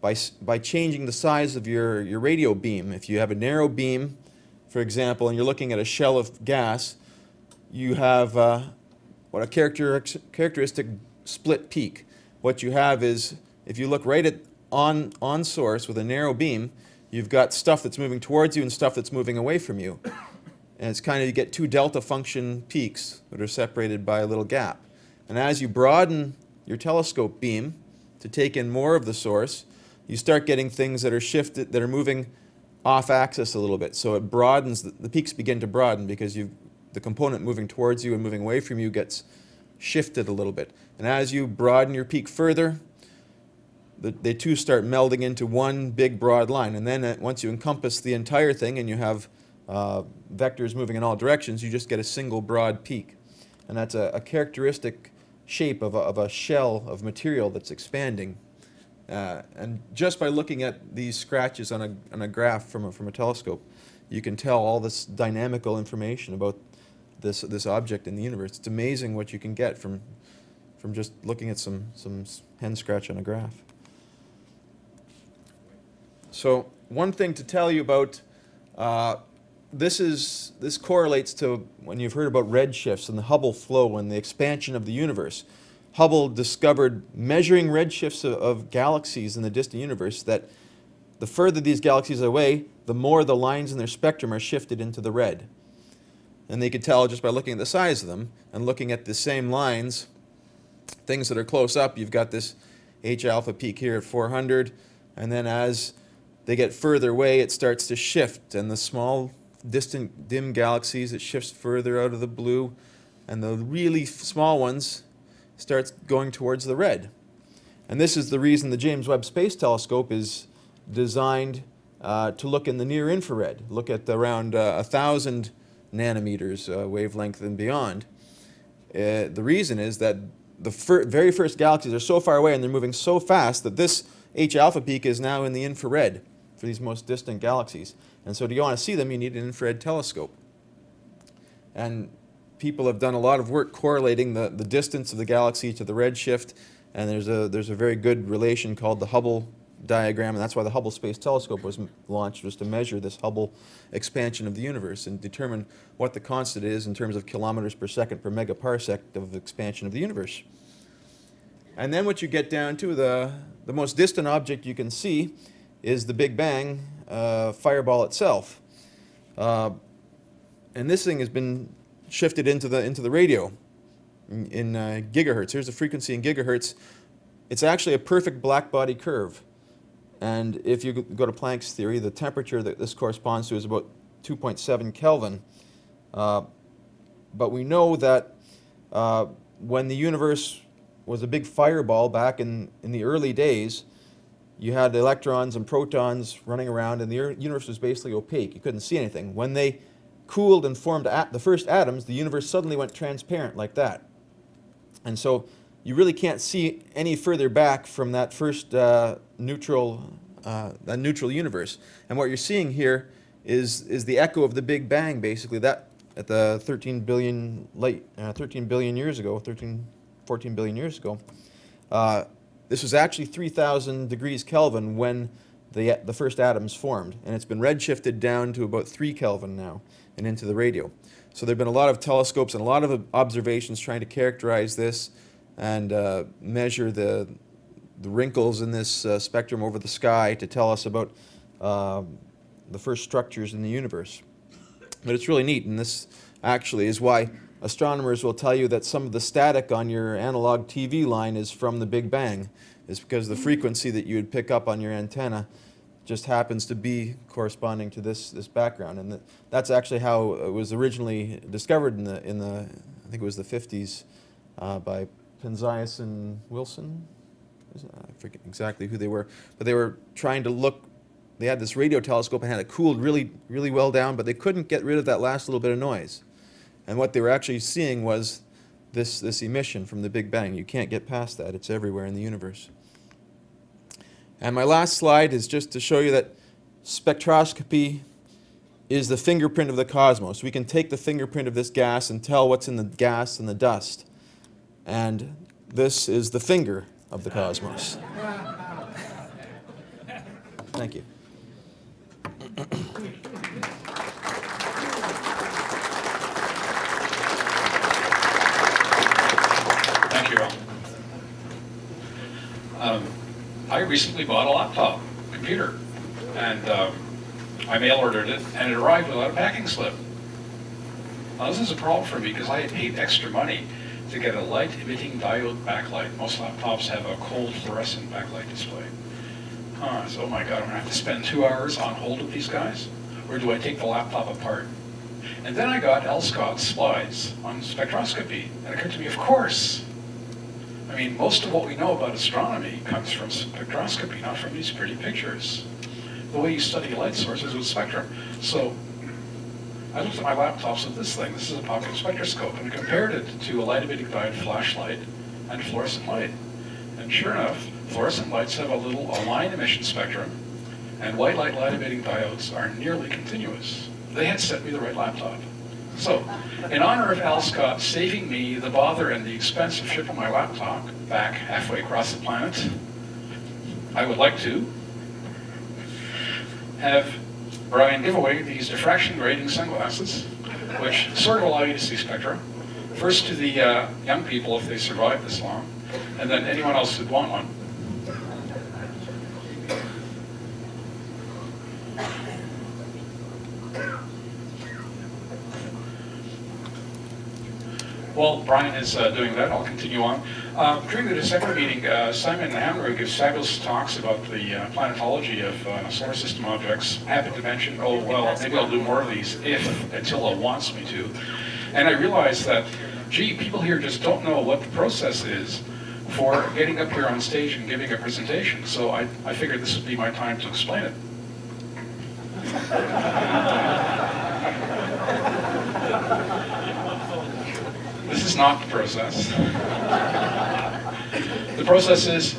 by changing the size of your radio beam. If you have a narrow beam, for example, and you're looking at a shell of gas, you have what a characteristic split peak. What you have is, if you look right at on source with a narrow beam, you've got stuff that's moving towards you and stuff that's moving away from you. And it's kind of, you get two delta function peaks that are separated by a little gap. And as you broaden your telescope beam to take in more of the source, you start getting things that are shifted, that are moving off axis a little bit. So it broadens, the peaks begin to broaden because the component moving towards you and moving away from you gets shifted a little bit. And as you broaden your peak further, they two start melding into one big broad line. And then once you encompass the entire thing and you have vectors moving in all directions, you just get a single broad peak. And that's a characteristic shape of a shell of material that's expanding. And just by looking at these scratches on a graph from a telescope, you can tell all this dynamical information about this object in the universe. It's amazing what you can get from just looking at some hen scratch on a graph. So one thing to tell you about, this correlates to when you've heard about redshifts and the Hubble flow and the expansion of the universe. Hubble discovered, measuring redshifts of galaxies in the distant universe, that the further these galaxies are away, the more the lines in their spectrum are shifted into the red. And they could tell just by looking at the size of them and looking at the same lines, things that are close up. You've got this H alpha peak here at 400, and then as they get further away, it starts to shift, and the small, distant, dim galaxies, it shifts further out of the blue, and the really small ones starts going towards the red. And this is the reason the James Webb Space Telescope is designed to look in the near infrared, look at around 1,000 nanometers wavelength and beyond. The reason is that the very first galaxies are so far away and they're moving so fast that this H alpha peak is now in the infrared for these most distant galaxies. And so, do you want to see them, you need an infrared telescope. And people have done a lot of work correlating the distance of the galaxy to the redshift, and there's a very good relation called the Hubble diagram, and that's why the Hubble Space Telescope was launched, was to measure this Hubble expansion of the universe and determine what the constant is in terms of kilometers per second per megaparsec of expansion of the universe. And then what you get down to, the most distant object you can see is the Big Bang fireball itself. And this thing has been shifted into the radio in gigahertz. Here's the frequency in gigahertz. It's actually a perfect black body curve. And if you go to Planck's theory, the temperature that this corresponds to is about 2.7 Kelvin. But we know that when the universe was a big fireball back in the early days, you had electrons and protons running around, and the universe was basically opaque. You couldn't see anything. When they cooled and formed the first atoms, the universe suddenly went transparent like that. And so you really can't see any further back from that first neutral universe. And what you're seeing here is the echo of the Big Bang, basically, that at the 13 billion years ago, 14 billion years ago. This was actually 3,000 degrees Kelvin when the first atoms formed, and it's been redshifted down to about 3 Kelvin now and into the radio. So there have been a lot of telescopes and a lot of observations trying to characterize this and measure the wrinkles in this spectrum over the sky to tell us about the first structures in the universe. But it's really neat, and this actually is why astronomers will tell you that some of the static on your analog TV line is from the Big Bang, is because the frequency that you would pick up on your antenna just happens to be corresponding to this background. And that's actually how it was originally discovered in the I think it was the 50s by Penzias and Wilson. I forget exactly who they were, but they were trying to look. They had this radio telescope and had it cooled really, really well down, but they couldn't get rid of that last little bit of noise. And what they were actually seeing was this emission from the Big Bang. You can't get past that. It's everywhere in the universe. And my last slide is just to show you that spectroscopy is the fingerprint of the cosmos. We can take the fingerprint of this gas and tell what's in the gas and the dust. And this is the finger of the cosmos. Thank you. Thank you, Al. I recently bought a laptop computer, and I mail ordered it, and it arrived without a packing slip. Now, this is a problem for me because I had paid extra money to get a light-emitting diode backlight. Most laptops have a cold fluorescent backlight display. So, oh my God, I'm gonna have to spend 2 hours on hold with these guys? Or do I take the laptop apart? And then I got L. Scott's slides on spectroscopy, and it occurred to me, of course. I mean, most of what we know about astronomy comes from spectroscopy, not from these pretty pictures. The way you study light sources with spectrum. So I looked at my laptops with this thing. This is a pocket spectroscope, and compared it to a light-emitting diode flashlight and fluorescent light. And sure enough, fluorescent lights have a line emission spectrum, and white light emitting diodes are nearly continuous. They had sent me the right laptop. So, in honor of Al Scott saving me the bother and the expense of shipping my laptop back halfway across the planet, I would like to have Brian give away these diffraction grading sunglasses, which sort of allow you to see spectra. First to the young people if they survive this long, and then anyone else who'd want one. While Brian is doing that, I'll continue on. During the December meeting, Simon Hammer gives fabulous talks about the planetology of solar system objects. I happened to mention, oh, well, maybe I'll do more of these if Attila wants me to. And I realized that, gee, people here just don't know what the process is for getting up here on stage and giving a presentation. So I figured this would be my time to explain it. not the process. The process is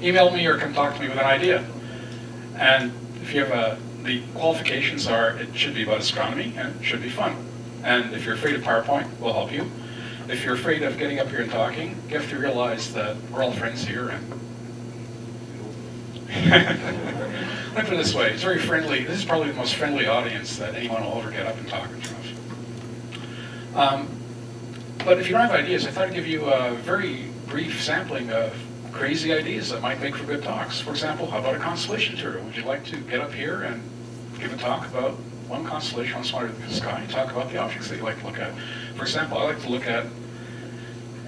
email me or come talk to me with an idea. And if you have the qualifications are it should be about astronomy and it should be fun. And if you're afraid of PowerPoint, we'll help you. If you're afraid of getting up here and talking, you have to realize that we're all friends here. And let me put it this way, it's very friendly. This is probably the most friendly audience that anyone will ever get up and talk in front of. But if you don't have ideas, I thought I'd give you a very brief sampling of crazy ideas that might make for good talks. For example, how about a constellation tour? Would you like to get up here and give a talk about one constellation, one smaller than the sky, and talk about the objects that you like to look at? For example, I like to look at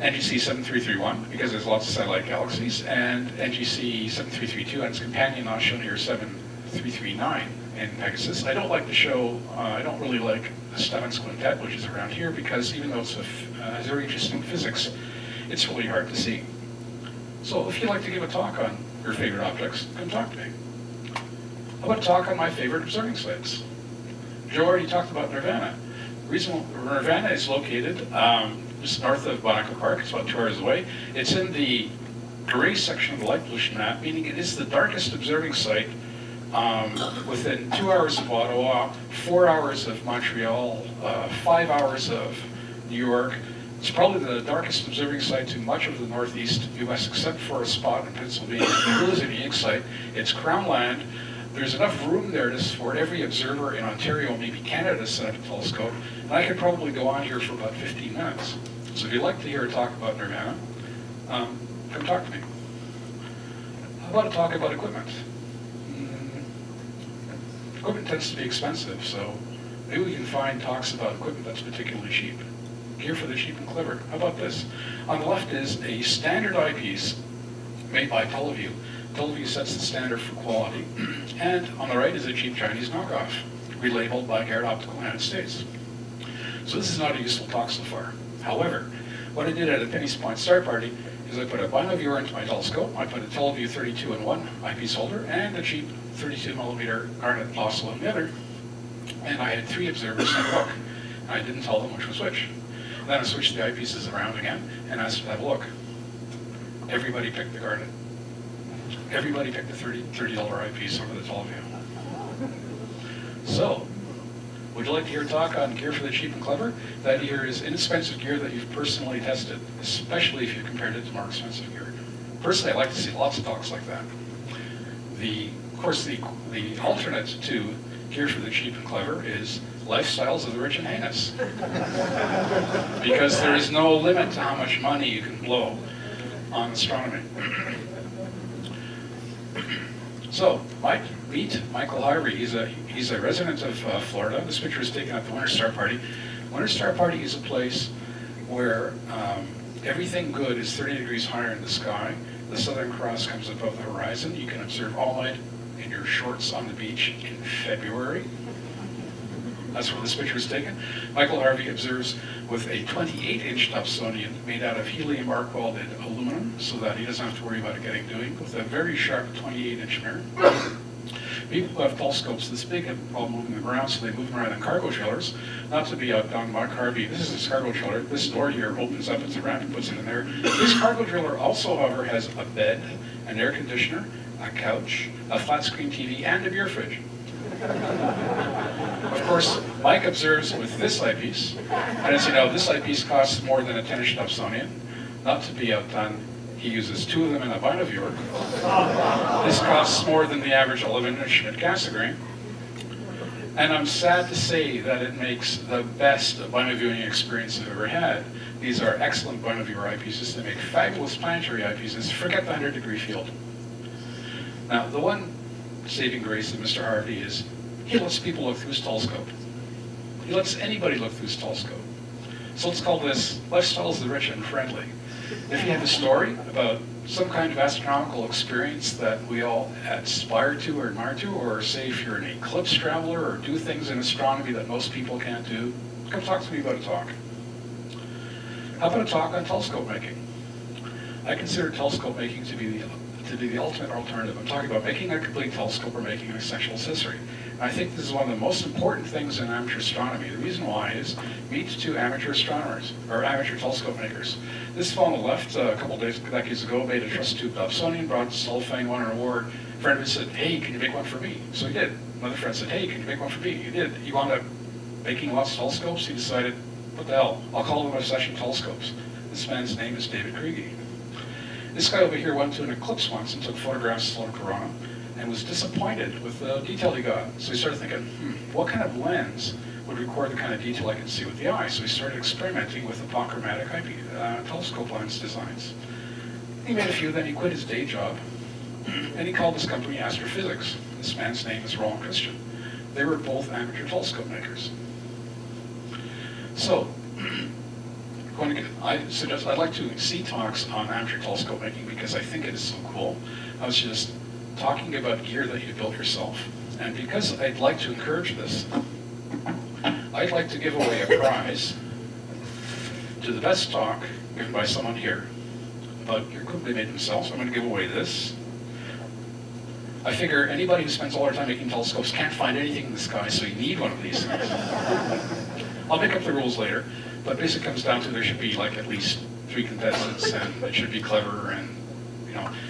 NGC 7331 because there's lots of satellite galaxies, and NGC 7332 and its companion, now shown here, 7339 in Pegasus. I don't like to show, I don't really like the Stebbins Quintet, which is around here, because even though it's has very interesting physics, it's really hard to see. So if you'd like to give a talk on your favorite objects, come talk to me. How about a talk on my favorite observing sites? Joe already talked about Nirvana. The reason Nirvana is located just north of Bonaco Park, it's about 2 hours away. It's in the gray section of the light pollution map, meaning it is the darkest observing site within 2 hours of Ottawa, 4 hours of Montreal, 5 hours of New York. It's probably the darkest observing site to much of the northeast U.S. except for a spot in Pennsylvania. It really is a unique site. It's crown land. There's enough room there for every observer in Ontario, maybe Canada, to set up a telescope. And I could probably go on here for about 15 minutes. So if you'd like to hear a talk about Nirvana, come talk to me. How about a talk about equipment? Equipment tends to be expensive, so maybe we can find talks about equipment that's particularly cheap. Gear for the cheap and clever. How about this? On the left is a standard eyepiece made by Teleview. Teleview sets the standard for quality. And on the right is a cheap Chinese knockoff, relabeled by Garrett Optical United States. So this is not a useful talk so far. However, what I did at a Penny's Point Star Party is I put a binoviewer into my telescope, I put a Teleview 32-in-1 eyepiece holder, and a cheap 32mm Garnet Oscilloscope in the other, and I had 3 observers in a look. And I didn't tell them which was which. Then I switched the eyepieces around again and asked to have a look. Everybody picked the Garnet. Everybody picked the $30 eyepiece over the Teleview. So, would you like to hear a talk on gear for the cheap and clever? That here is inexpensive gear that you've personally tested, especially if you compared it to more expensive gear. Personally, I'd like to see lots of talks like that. Of course, the alternate to gear for the cheap and clever is lifestyles of the rich and heinous. Because there is no limit to how much money you can blow on astronomy. So, meet Michael Harvey. He's a resident of Florida. This picture is taken at the Winter Star Party. Winter Star Party is a place where everything good is 30 degrees higher in the sky. The Southern Cross comes above the horizon. You can observe all night in your shorts on the beach in February. That's where this picture is taken. Michael Harvey observes with a 28-inch Dobsonian made out of helium arc welded aluminum so that he doesn't have to worry about it getting dinged, with a very sharp 28-inch mirror. People who have telescopes this big have a problem moving them around, so they move them around in cargo trailers. Not to be outdone, Mark Harvey, this is his cargo trailer. This door here opens up, it's a ramp, and puts it in there. This cargo trailer also, however, has a bed, an air conditioner, a couch, a flat screen TV, and a beer fridge. Of course, Mike observes with this eyepiece, and as you know, this eyepiece costs more than a 10-inch Dobsonian. Not to be outdone, he uses 2 of them in a binoviewer. This costs more than the average 11-inch at Cassegrain. And I'm sad to say that it makes the best binoviewing experience I've ever had. These are excellent binoviewer eyepieces. They make fabulous planetary eyepieces. Forget the 100-degree field. Now, the one saving grace of Mr. Harvey is he lets people look through his telescope. He lets anybody look through his telescope. So let's call this Lifestyles of the Rich and Friendly. If you have a story about some kind of astronomical experience that we all aspire to or admire to, or say if you're an eclipse traveler or do things in astronomy that most people can't do, come talk to me about a talk. How about a talk on telescope making? I consider telescope making to be the to do the ultimate alternative. I'm talking about making a complete telescope or making an essential accessory. And I think this is one of the most important things in amateur astronomy. The reason why is meet two amateur astronomers, or amateur telescope makers. This fellow on the left, a couple decades ago, made a trust tube Dobsonian, brought cellophane, won an award. A friend of his said, hey, can you make one for me? So he did. Another friend said, hey, can you make one for me? He did. He wound up making lots of telescopes. He decided, what the hell, I'll call them accession telescopes. This man's name is David Kriege. This guy over here went to an eclipse once and took photographs of Sloan Corona and was disappointed with the detail he got. So he started thinking, what kind of lens would record the kind of detail I can see with the eye? So he started experimenting with apochromatic telescope lens designs. He made a few, then he quit his day job, and he called this company Astrophysics. This man's name is Roland Christian. They were both amateur telescope makers. So, I'd like to see talks on amateur telescope making because I think it is so cool. I was just talking about gear that you built yourself. And because I'd like to encourage this, I'd like to give away a prize to the best talk given by someone here about gear they made themselves. I'm going to give away this. I figure anybody who spends all their time making telescopes can't find anything in the sky, so you need one of these things. I'll make up the rules later, but basically it comes down to there should be like at least 3 contestants, and it should be clever, and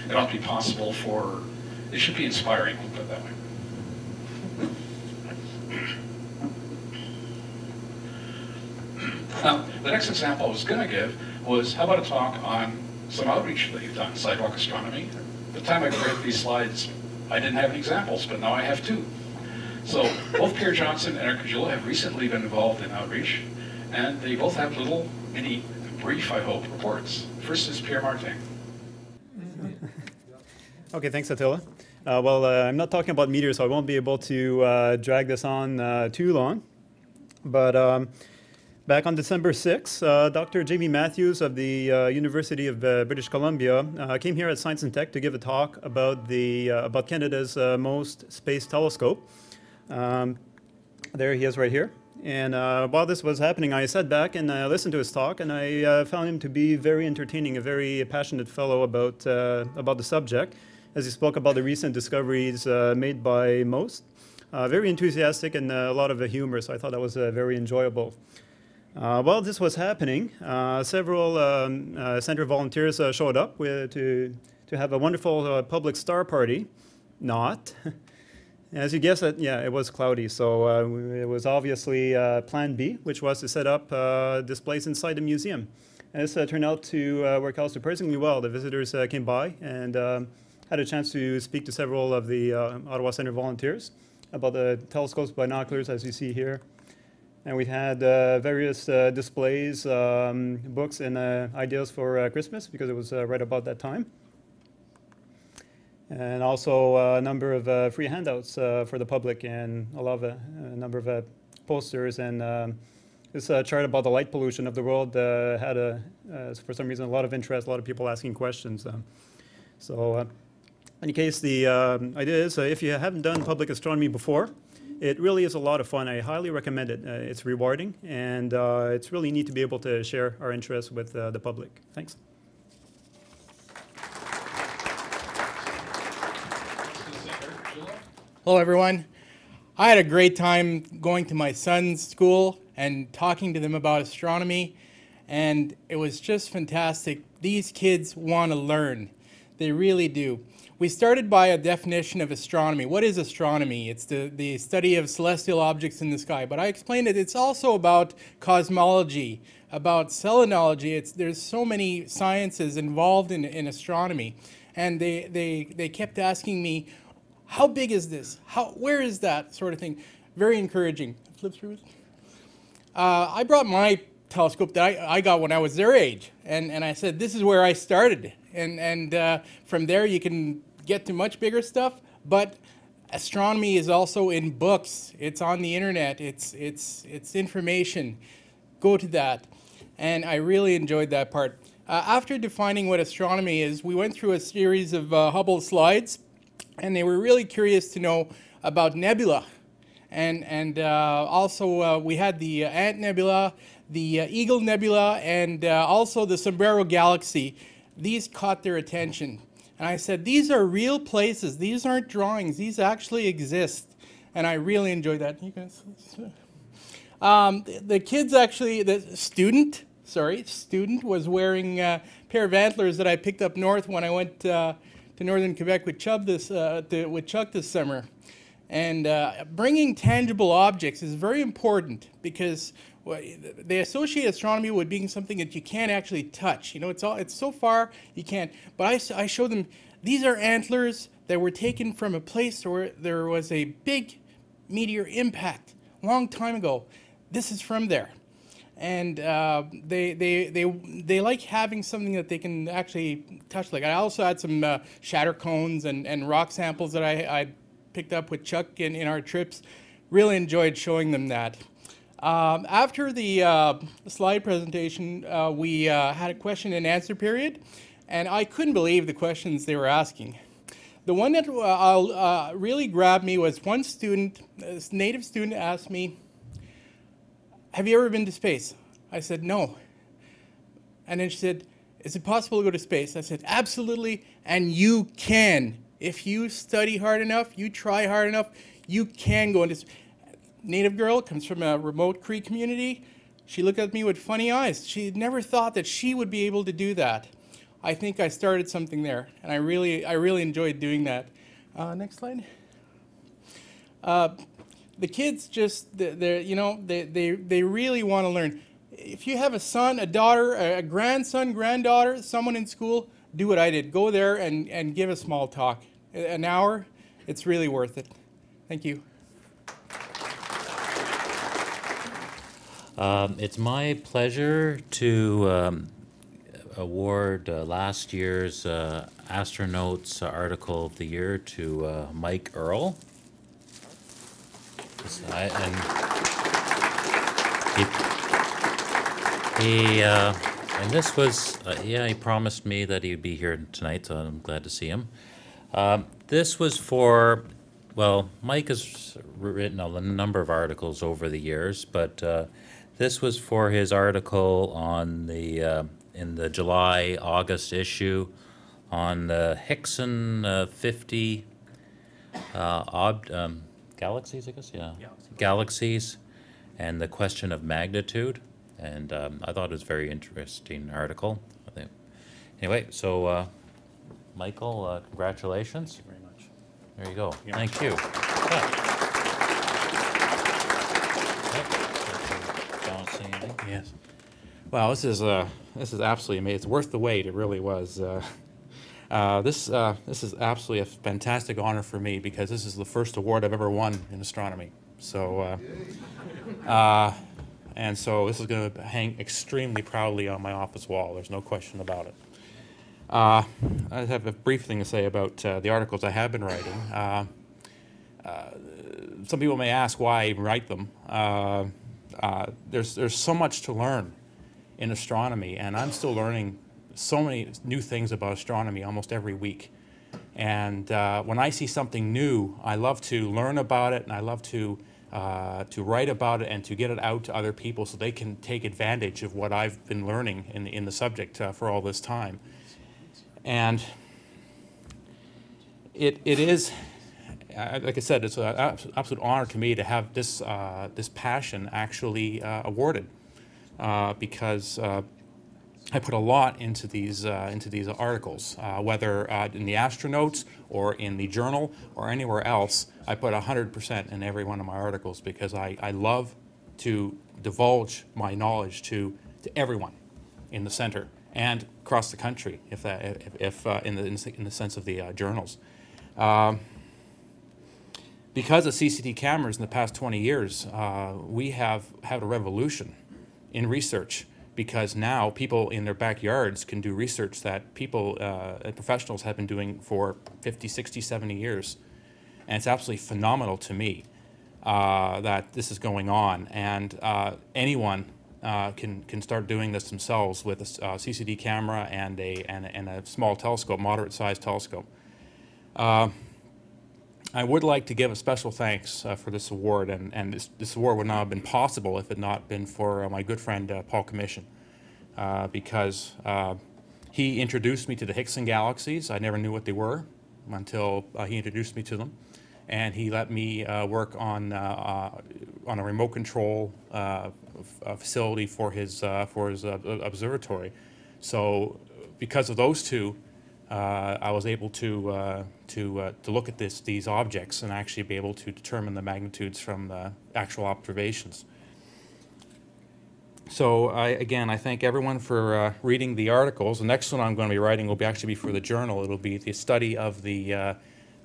it ought to be possible for, it should be inspiring, we'll put it that way. Now, the next example I was going to give was, how about a talk on some outreach that you've done, sidewalk astronomy. At the time I created these slides, I didn't have any examples, but now I have 2. So both Pierre Johnson and Eric Kajula have recently been involved in outreach, and they both have little, mini, brief, I hope, reports. First is Pierre Martin. Okay, thanks, Attila. I'm not talking about meteors, so I won't be able to drag this on too long. But back on December 6th, Dr. Jamie Matthews of the University of British Columbia came here at Science and Tech to give a talk about about Canada's most space telescope. There he is right here. And while this was happening, I sat back and listened to his talk, and I found him to be very entertaining, a very passionate fellow about the subject, as he spoke about the recent discoveries made by MOST. Very enthusiastic and a lot of humor, so I thought that was very enjoyable. While this was happening, several center volunteers showed up to have a wonderful public star party. Not. As you guessed, it was cloudy, so it was obviously Plan B, which was to set up displays inside the museum. And this turned out to work out surprisingly well. The visitors came by and had a chance to speak to several of the Ottawa Center volunteers about the telescopes, binoculars, as you see here. And we had various displays, books, and ideas for Christmas, because it was right about that time. And also a number of free handouts for the public, and a number of posters. And this chart about the light pollution of the world had, for some reason, a lot of interest, a lot of people asking questions. In any case, the idea is, if you haven't done public astronomy before, it really is a lot of fun. I highly recommend it. It's rewarding, and it's really neat to be able to share our interests with the public. Thanks. Hello, everyone. I had a great time going to my son's school and talking to them about astronomy, and it was just fantastic. These kids want to learn. They really do. We started by a definition of astronomy. What is astronomy? It's the study of celestial objects in the sky. But I explained it's also about cosmology, about selenology. There's so many sciences involved in astronomy. And they kept asking me, how big is this? Where is that? Sort of thing. Very encouraging. Flip through it. I brought my telescope that I got when I was their age. And I said, this is where I started. And from there you can get to much bigger stuff. But astronomy is also in books. It's on the internet. It's information. Go to that. And I really enjoyed that part. After defining what astronomy is, we went through a series of Hubble slides. And they were really curious to know about nebula. And also we had the Ant Nebula, the Eagle Nebula, and also the Sombrero Galaxy. These caught their attention. And I said, these are real places. These aren't drawings. These actually exist. And I really enjoyed that. You guys, the kids actually, the student was wearing a pair of antlers that I picked up north when I went to northern Quebec with Chuck this summer. And bringing tangible objects is very important because they associate astronomy with being something that you can't actually touch. You know, it's so far you can't. But I showed them these are antlers that were taken from a place where there was a big meteor impact a long time ago. This is from there. And they like having something that they can actually touch. Like I also had some shatter cones and rock samples that I picked up with Chuck in our trips. Really enjoyed showing them that. After the slide presentation, we had a question and answer period, and I couldn't believe the questions they were asking. The one that really grabbed me was one student, this native student, asked me, "Have you ever been to space?" I said, "No." And then she said, "Is it possible to go to space?" I said, "Absolutely, and you can. If you study hard enough, you try hard enough, you can go into space." Native girl, comes from a remote Cree community. She looked at me with funny eyes. She never thought that she would be able to do that. I think I started something there, and I really enjoyed doing that. Next slide. The kids just, they really want to learn. If you have a son, a daughter, a grandson, granddaughter, someone in school, do what I did. Go there and give a small talk. An hour, it's really worth it. Thank you. It's my pleasure to award last year's Astronauts Article of the Year to Mike Earl. And this was, he promised me that he'd be here tonight, so I'm glad to see him. This was for, well, Mike has written a number of articles over the years, but this was for his article on the in the July-August issue on the Hickson 50 galaxies, I guess, yeah. Galaxies, and the question of magnitude. And I thought it was a very interesting article. Anyway, so Michael, congratulations. Thank you very much. There you go. Yeah. Thank you. Yes. Wow, this is absolutely amazing. It's worth the wait. It really was. This is absolutely a fantastic honor for me because this is the first award I've ever won in astronomy. So, and so this is going to hang extremely proudly on my office wall. There's no question about it. I have a brief thing to say about the articles I have been writing. Some people may ask why I even write them. There's so much to learn in astronomy, and I'm still learning so many new things about astronomy almost every week. And when I see something new, I love to learn about it, and I love to write about it and to get it out to other people so they can take advantage of what I've been learning in the subject for all this time. And it is, like I said, it's an absolute honor to me to have this this passion actually awarded because I put a lot into these articles, whether in the Astronauts or in the Journal or anywhere else. I put 100% in every one of my articles because I love to divulge my knowledge to everyone in the center and across the country, if in the sense of the journals. Because of CCD cameras in the past 20 years, we have had a revolution in research. Because now people in their backyards can do research that people, professionals have been doing for 50, 60, 70 years. And it's absolutely phenomenal to me that this is going on. And anyone can start doing this themselves with a CCD camera and a small telescope, moderate-sized telescope. I would like to give a special thanks for this award, and this award would not have been possible if it had not been for my good friend Paul Commission, because He introduced me to the Hickson galaxies. I never knew what they were until he introduced me to them. And he let me work on a remote control facility for his observatory. So because of those two, I was able to look at these objects and actually be able to determine the magnitudes from the actual observations. So again, I thank everyone for reading the articles. The next one I'm going to be writing will actually be for the journal. It'll be the study of the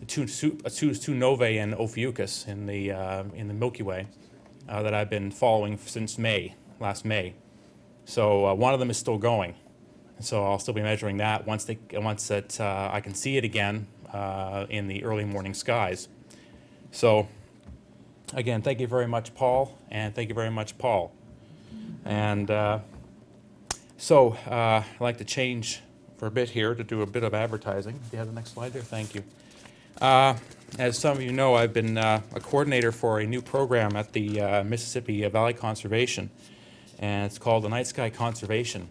two novae in Ophiuchus in the Milky Way that I've been following since last May. So one of them is still going. So I'll still be measuring that once I can see it again in the early morning skies. So again, thank you very much, Paul, and thank you very much, Paul. And so I'd like to change for a bit here to do a bit of advertising. Do you have the next slide there? Thank you. As some of you know, I've been a coordinator for a new program at the Mississippi Valley Conservation, and it's called the Night Sky Conservation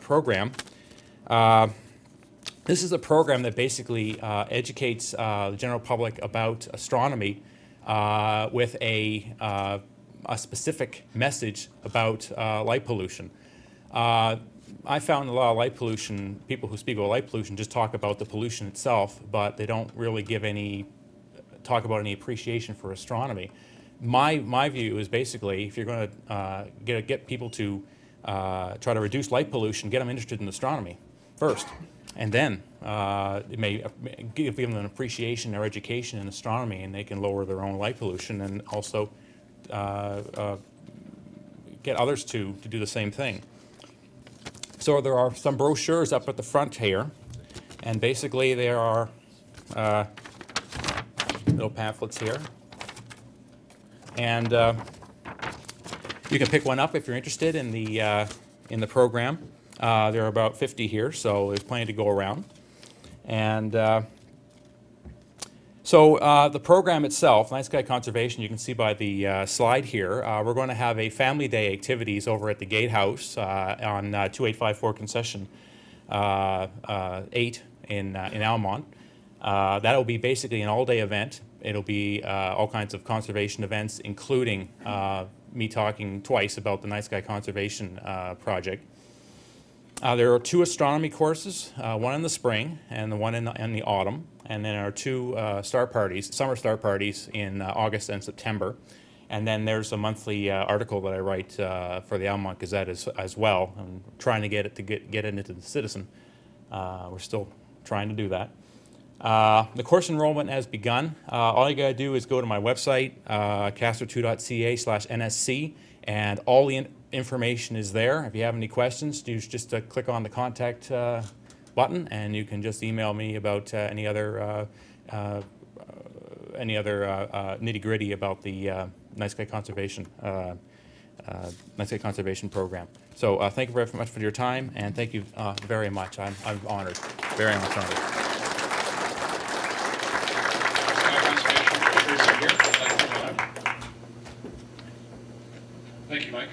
Program. This is a program that basically educates the general public about astronomy with a specific message about light pollution. I found a lot of light pollution, people who speak about light pollution just talk about the pollution itself, but they don't really talk about any appreciation for astronomy. My view is basically, if you're going to get people to try to reduce light pollution, get them interested in astronomy first, and then it may give them an appreciation or education in astronomy, and they can lower their own light pollution and also get others to do the same thing. So there are some brochures up at the front here, and basically there are little pamphlets here. And you can pick one up if you're interested in the program. There are about 50 here, so there's plenty to go around. And so the program itself, Night Sky Conservation, you can see by the slide here, we're going to have a family day activities over at the Gatehouse on 2854 Concession 8 in Almont. That will be basically an all-day event. It'll be all kinds of conservation events, including me talking twice about the Night Sky Conservation Project. There are 2 astronomy courses, one in the spring and the one in the autumn, and then there are 2 summer star parties in August and September. And then there's a monthly article that I write for the Almont Gazette as well. I'm trying to get it into the Citizen. We're still trying to do that. The course enrollment has begun. All you got to do is go to my website, castor2.ca/NSC, and all the information is there. If you have any questions, just click on the contact button, and you can just email me about any other nitty-gritty about the Night Sky Conservation Program. So thank you very much for your time, and thank you very much. I'm honored, very much honored. Thank you, Mike.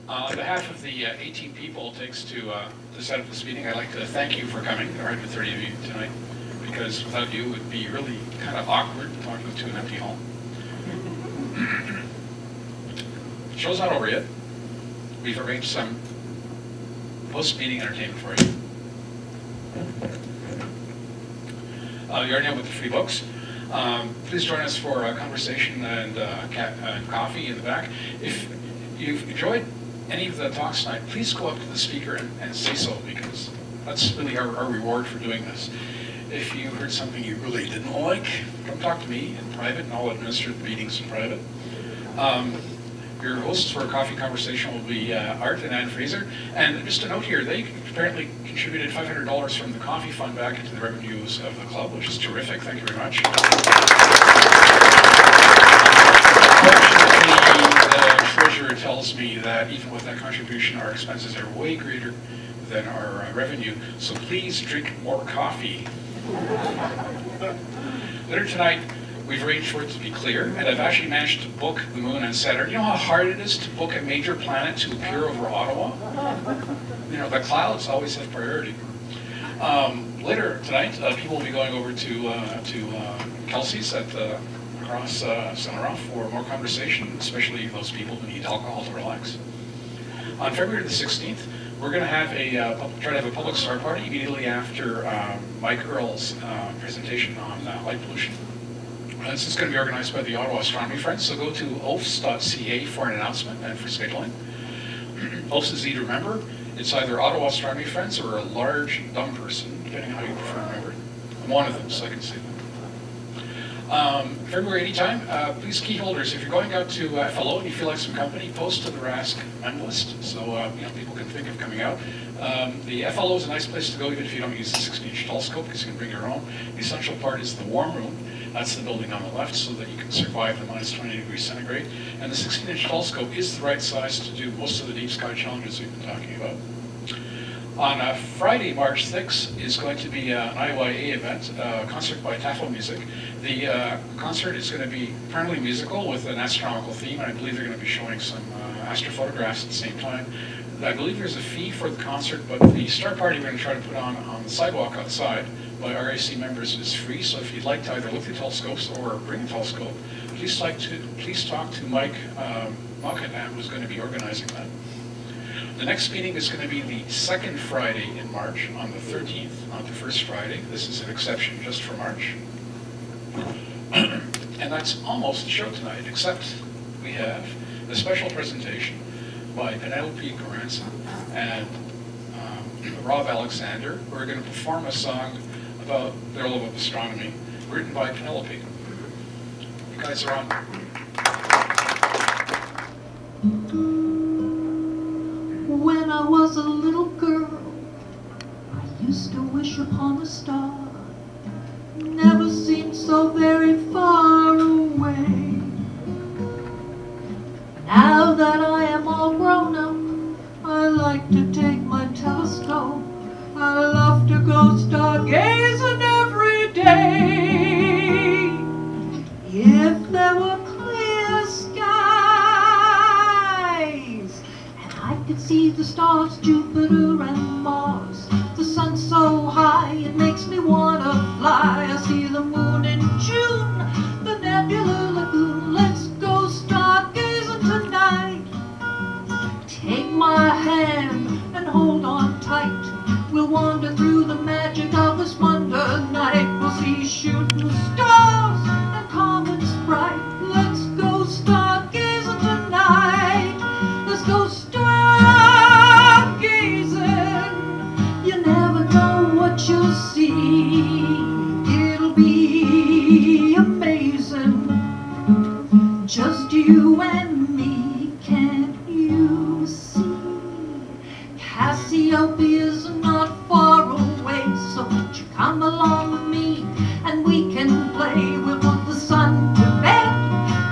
On behalf of the 18 people it takes to set up this meeting, I'd like to thank you for coming. There aren't 30 of you tonight, because without you it would be really kind of awkward talking to an empty hall. The show's not over yet. We've arranged some post-meeting entertainment for you. You already know about the free books. Please join us for a conversation and coffee in the back. If you've enjoyed any of the talks tonight, please go up to the speaker and say so, because that's really our reward for doing this. If you heard something you really didn't like, come talk to me in private, and I'll administer the meetings in private. Your hosts for a coffee conversation will be Art and Ann Fraser. And just a note here, they apparently contributed $500 from the coffee fund back into the revenues of the club, which is terrific. Thank you very much. The treasurer tells me that even with that contribution, our expenses are way greater than our revenue. So please drink more coffee. Later tonight, We've arranged for it to be clear, and I've actually managed to book the moon and Saturn. You know how hard it is to book a major planet to appear over Ottawa? You know, the clouds always have priority. Later tonight, people will be going over to Kelsey's across Saint-Laurent for more conversation, especially those people who need alcohol to relax. On February the 16th, we're going to have try to have a public star party immediately after Mike Earle's presentation on light pollution. This is going to be organized by the Ottawa Astronomy Friends, so go to oafs.ca for an announcement and for scheduling. OAFS is easy to remember. It's either Ottawa Astronomy Friends or a large dumb person, depending on how you prefer to remember it. I'm one of them, so I can say that. February anytime, please key holders, if you're going out to FLO and you feel like some company, post to the RASC mem list so you know, people can think of coming out. The FLO is a nice place to go even if you don't use the 16-inch telescope because you can bring your own. The essential part is the warm room. That's the building on the left so that you can survive the minus 20 degrees centigrade. And the 16-inch telescope is the right size to do most of the deep sky challenges we've been talking about. On Friday, March 6th, is going to be an IYA event, a concert by Tafo Music. The concert is going to be primarily musical with an astronomical theme, and I believe they're going to be showing some astrophotographs at the same time. I believe there's a fee for the concert, but the star party we're going to try to put on the sidewalk outside by RAC members is free, so if you'd like to either look at telescopes or bring a telescope, please talk to Mike Malkinam, who's going to be organizing that. The next meeting is going to be the second Friday in March, on the 13th, not the first Friday. This is an exception just for March. And that's almost the show tonight, except we have a special presentation by Penelope Goranson and Rob Alexander, who are going to perform a song about their love of astronomy, written by Penelope. You guys are on. When I was a little girl, I used to wish upon a star. Never seemed so very far away. Now that I am all grown up, I like to take my telescope. I love to go stargazing every day. If there were clear skies and I could see the stars, Jupiter and Mars, the sun so high it makes me wanna fly. I see the moon in June, the nebula lagoon. Let's go stargazing tonight. Take my hand and hold on tight. We'll wander through the magic of this wonder night. We'll see shooting stars and comets bright. Let's go stargazing tonight. Let's go stargazing. You never know what you'll see. It'll be amazing. Just you and me, can't you see? Cassiopeia's not far away, so won't you come along with me and we can play. We'll put the sun to bed,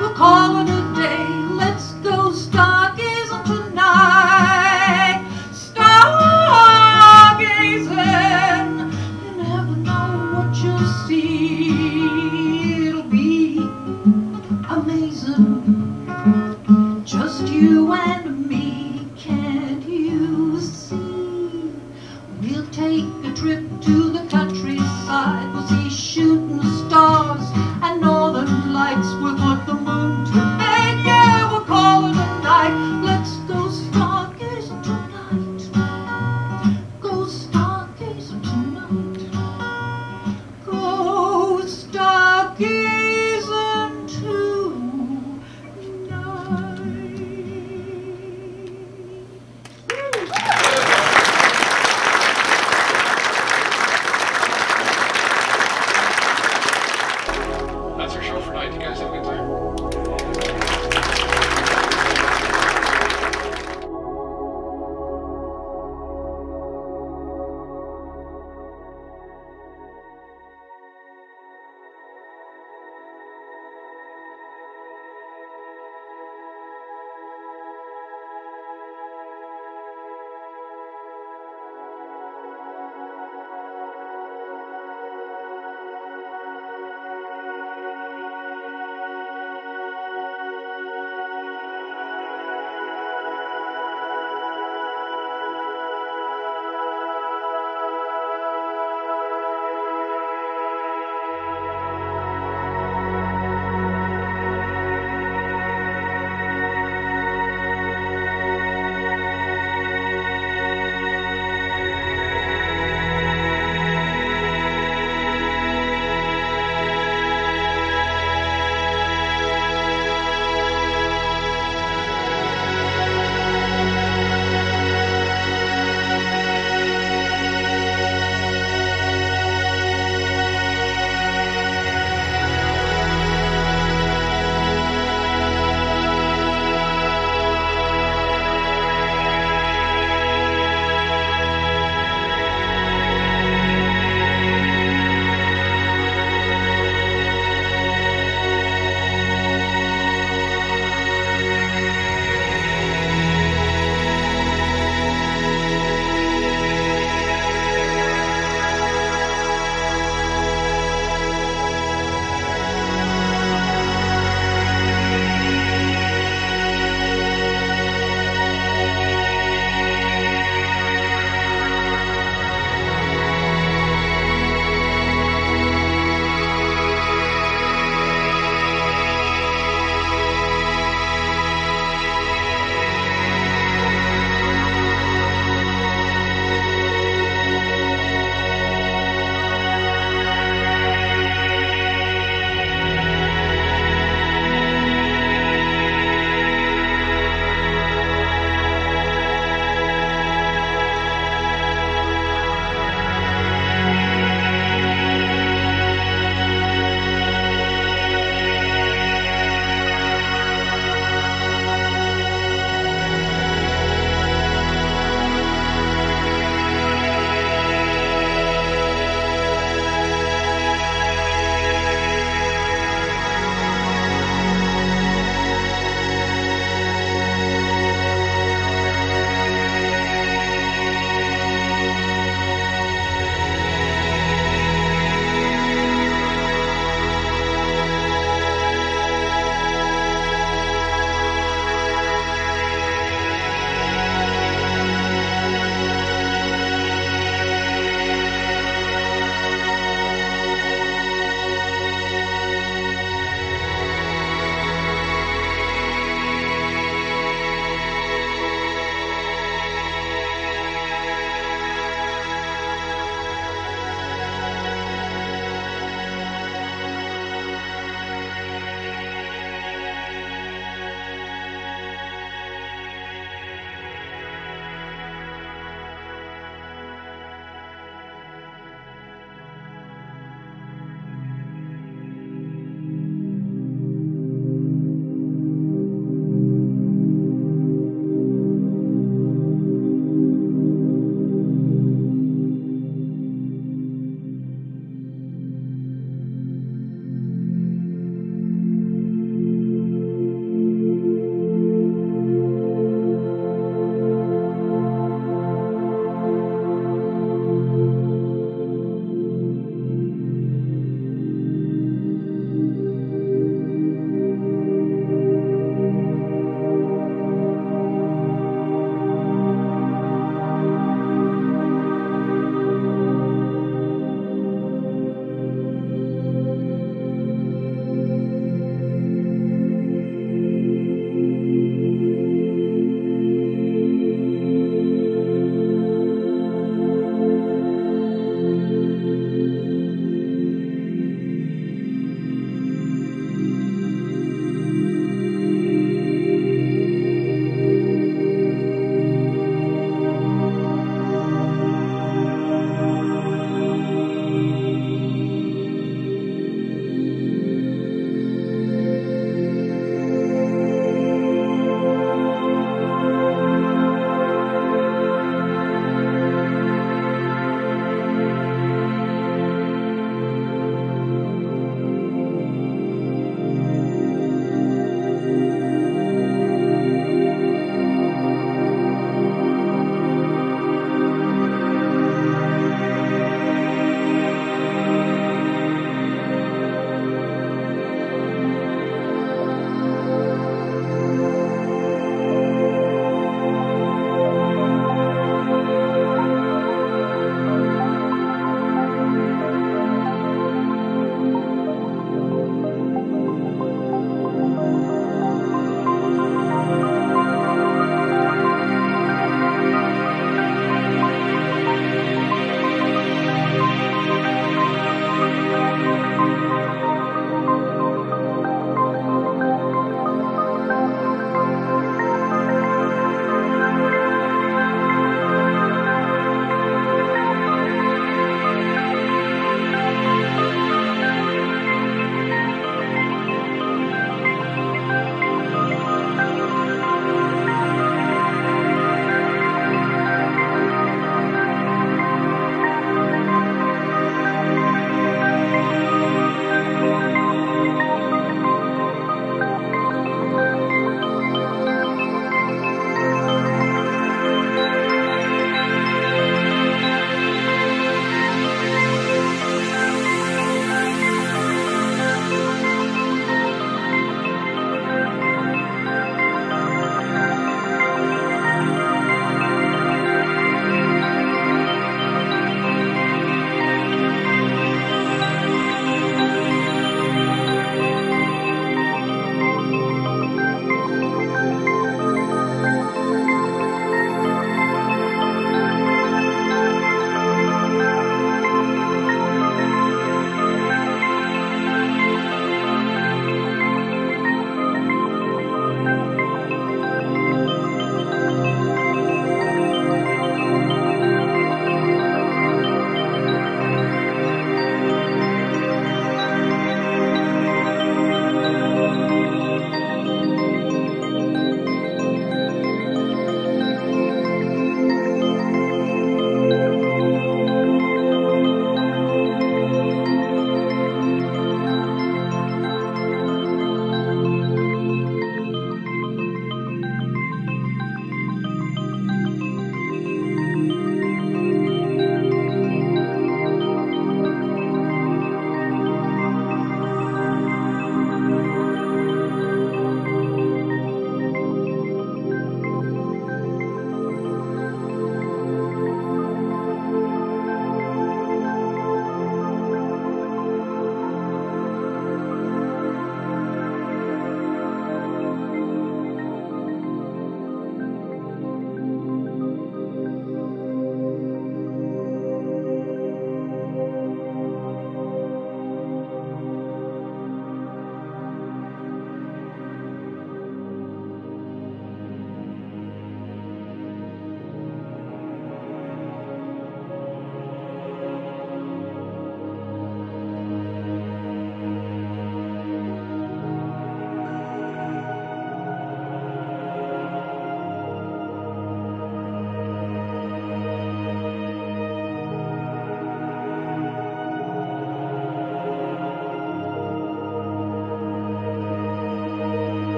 we'll call it a day. Let's go stargazing tonight. Stargazing, you never know what you'll see. It'll be amazing. Just you and me, can't you see? We'll take a trip to the country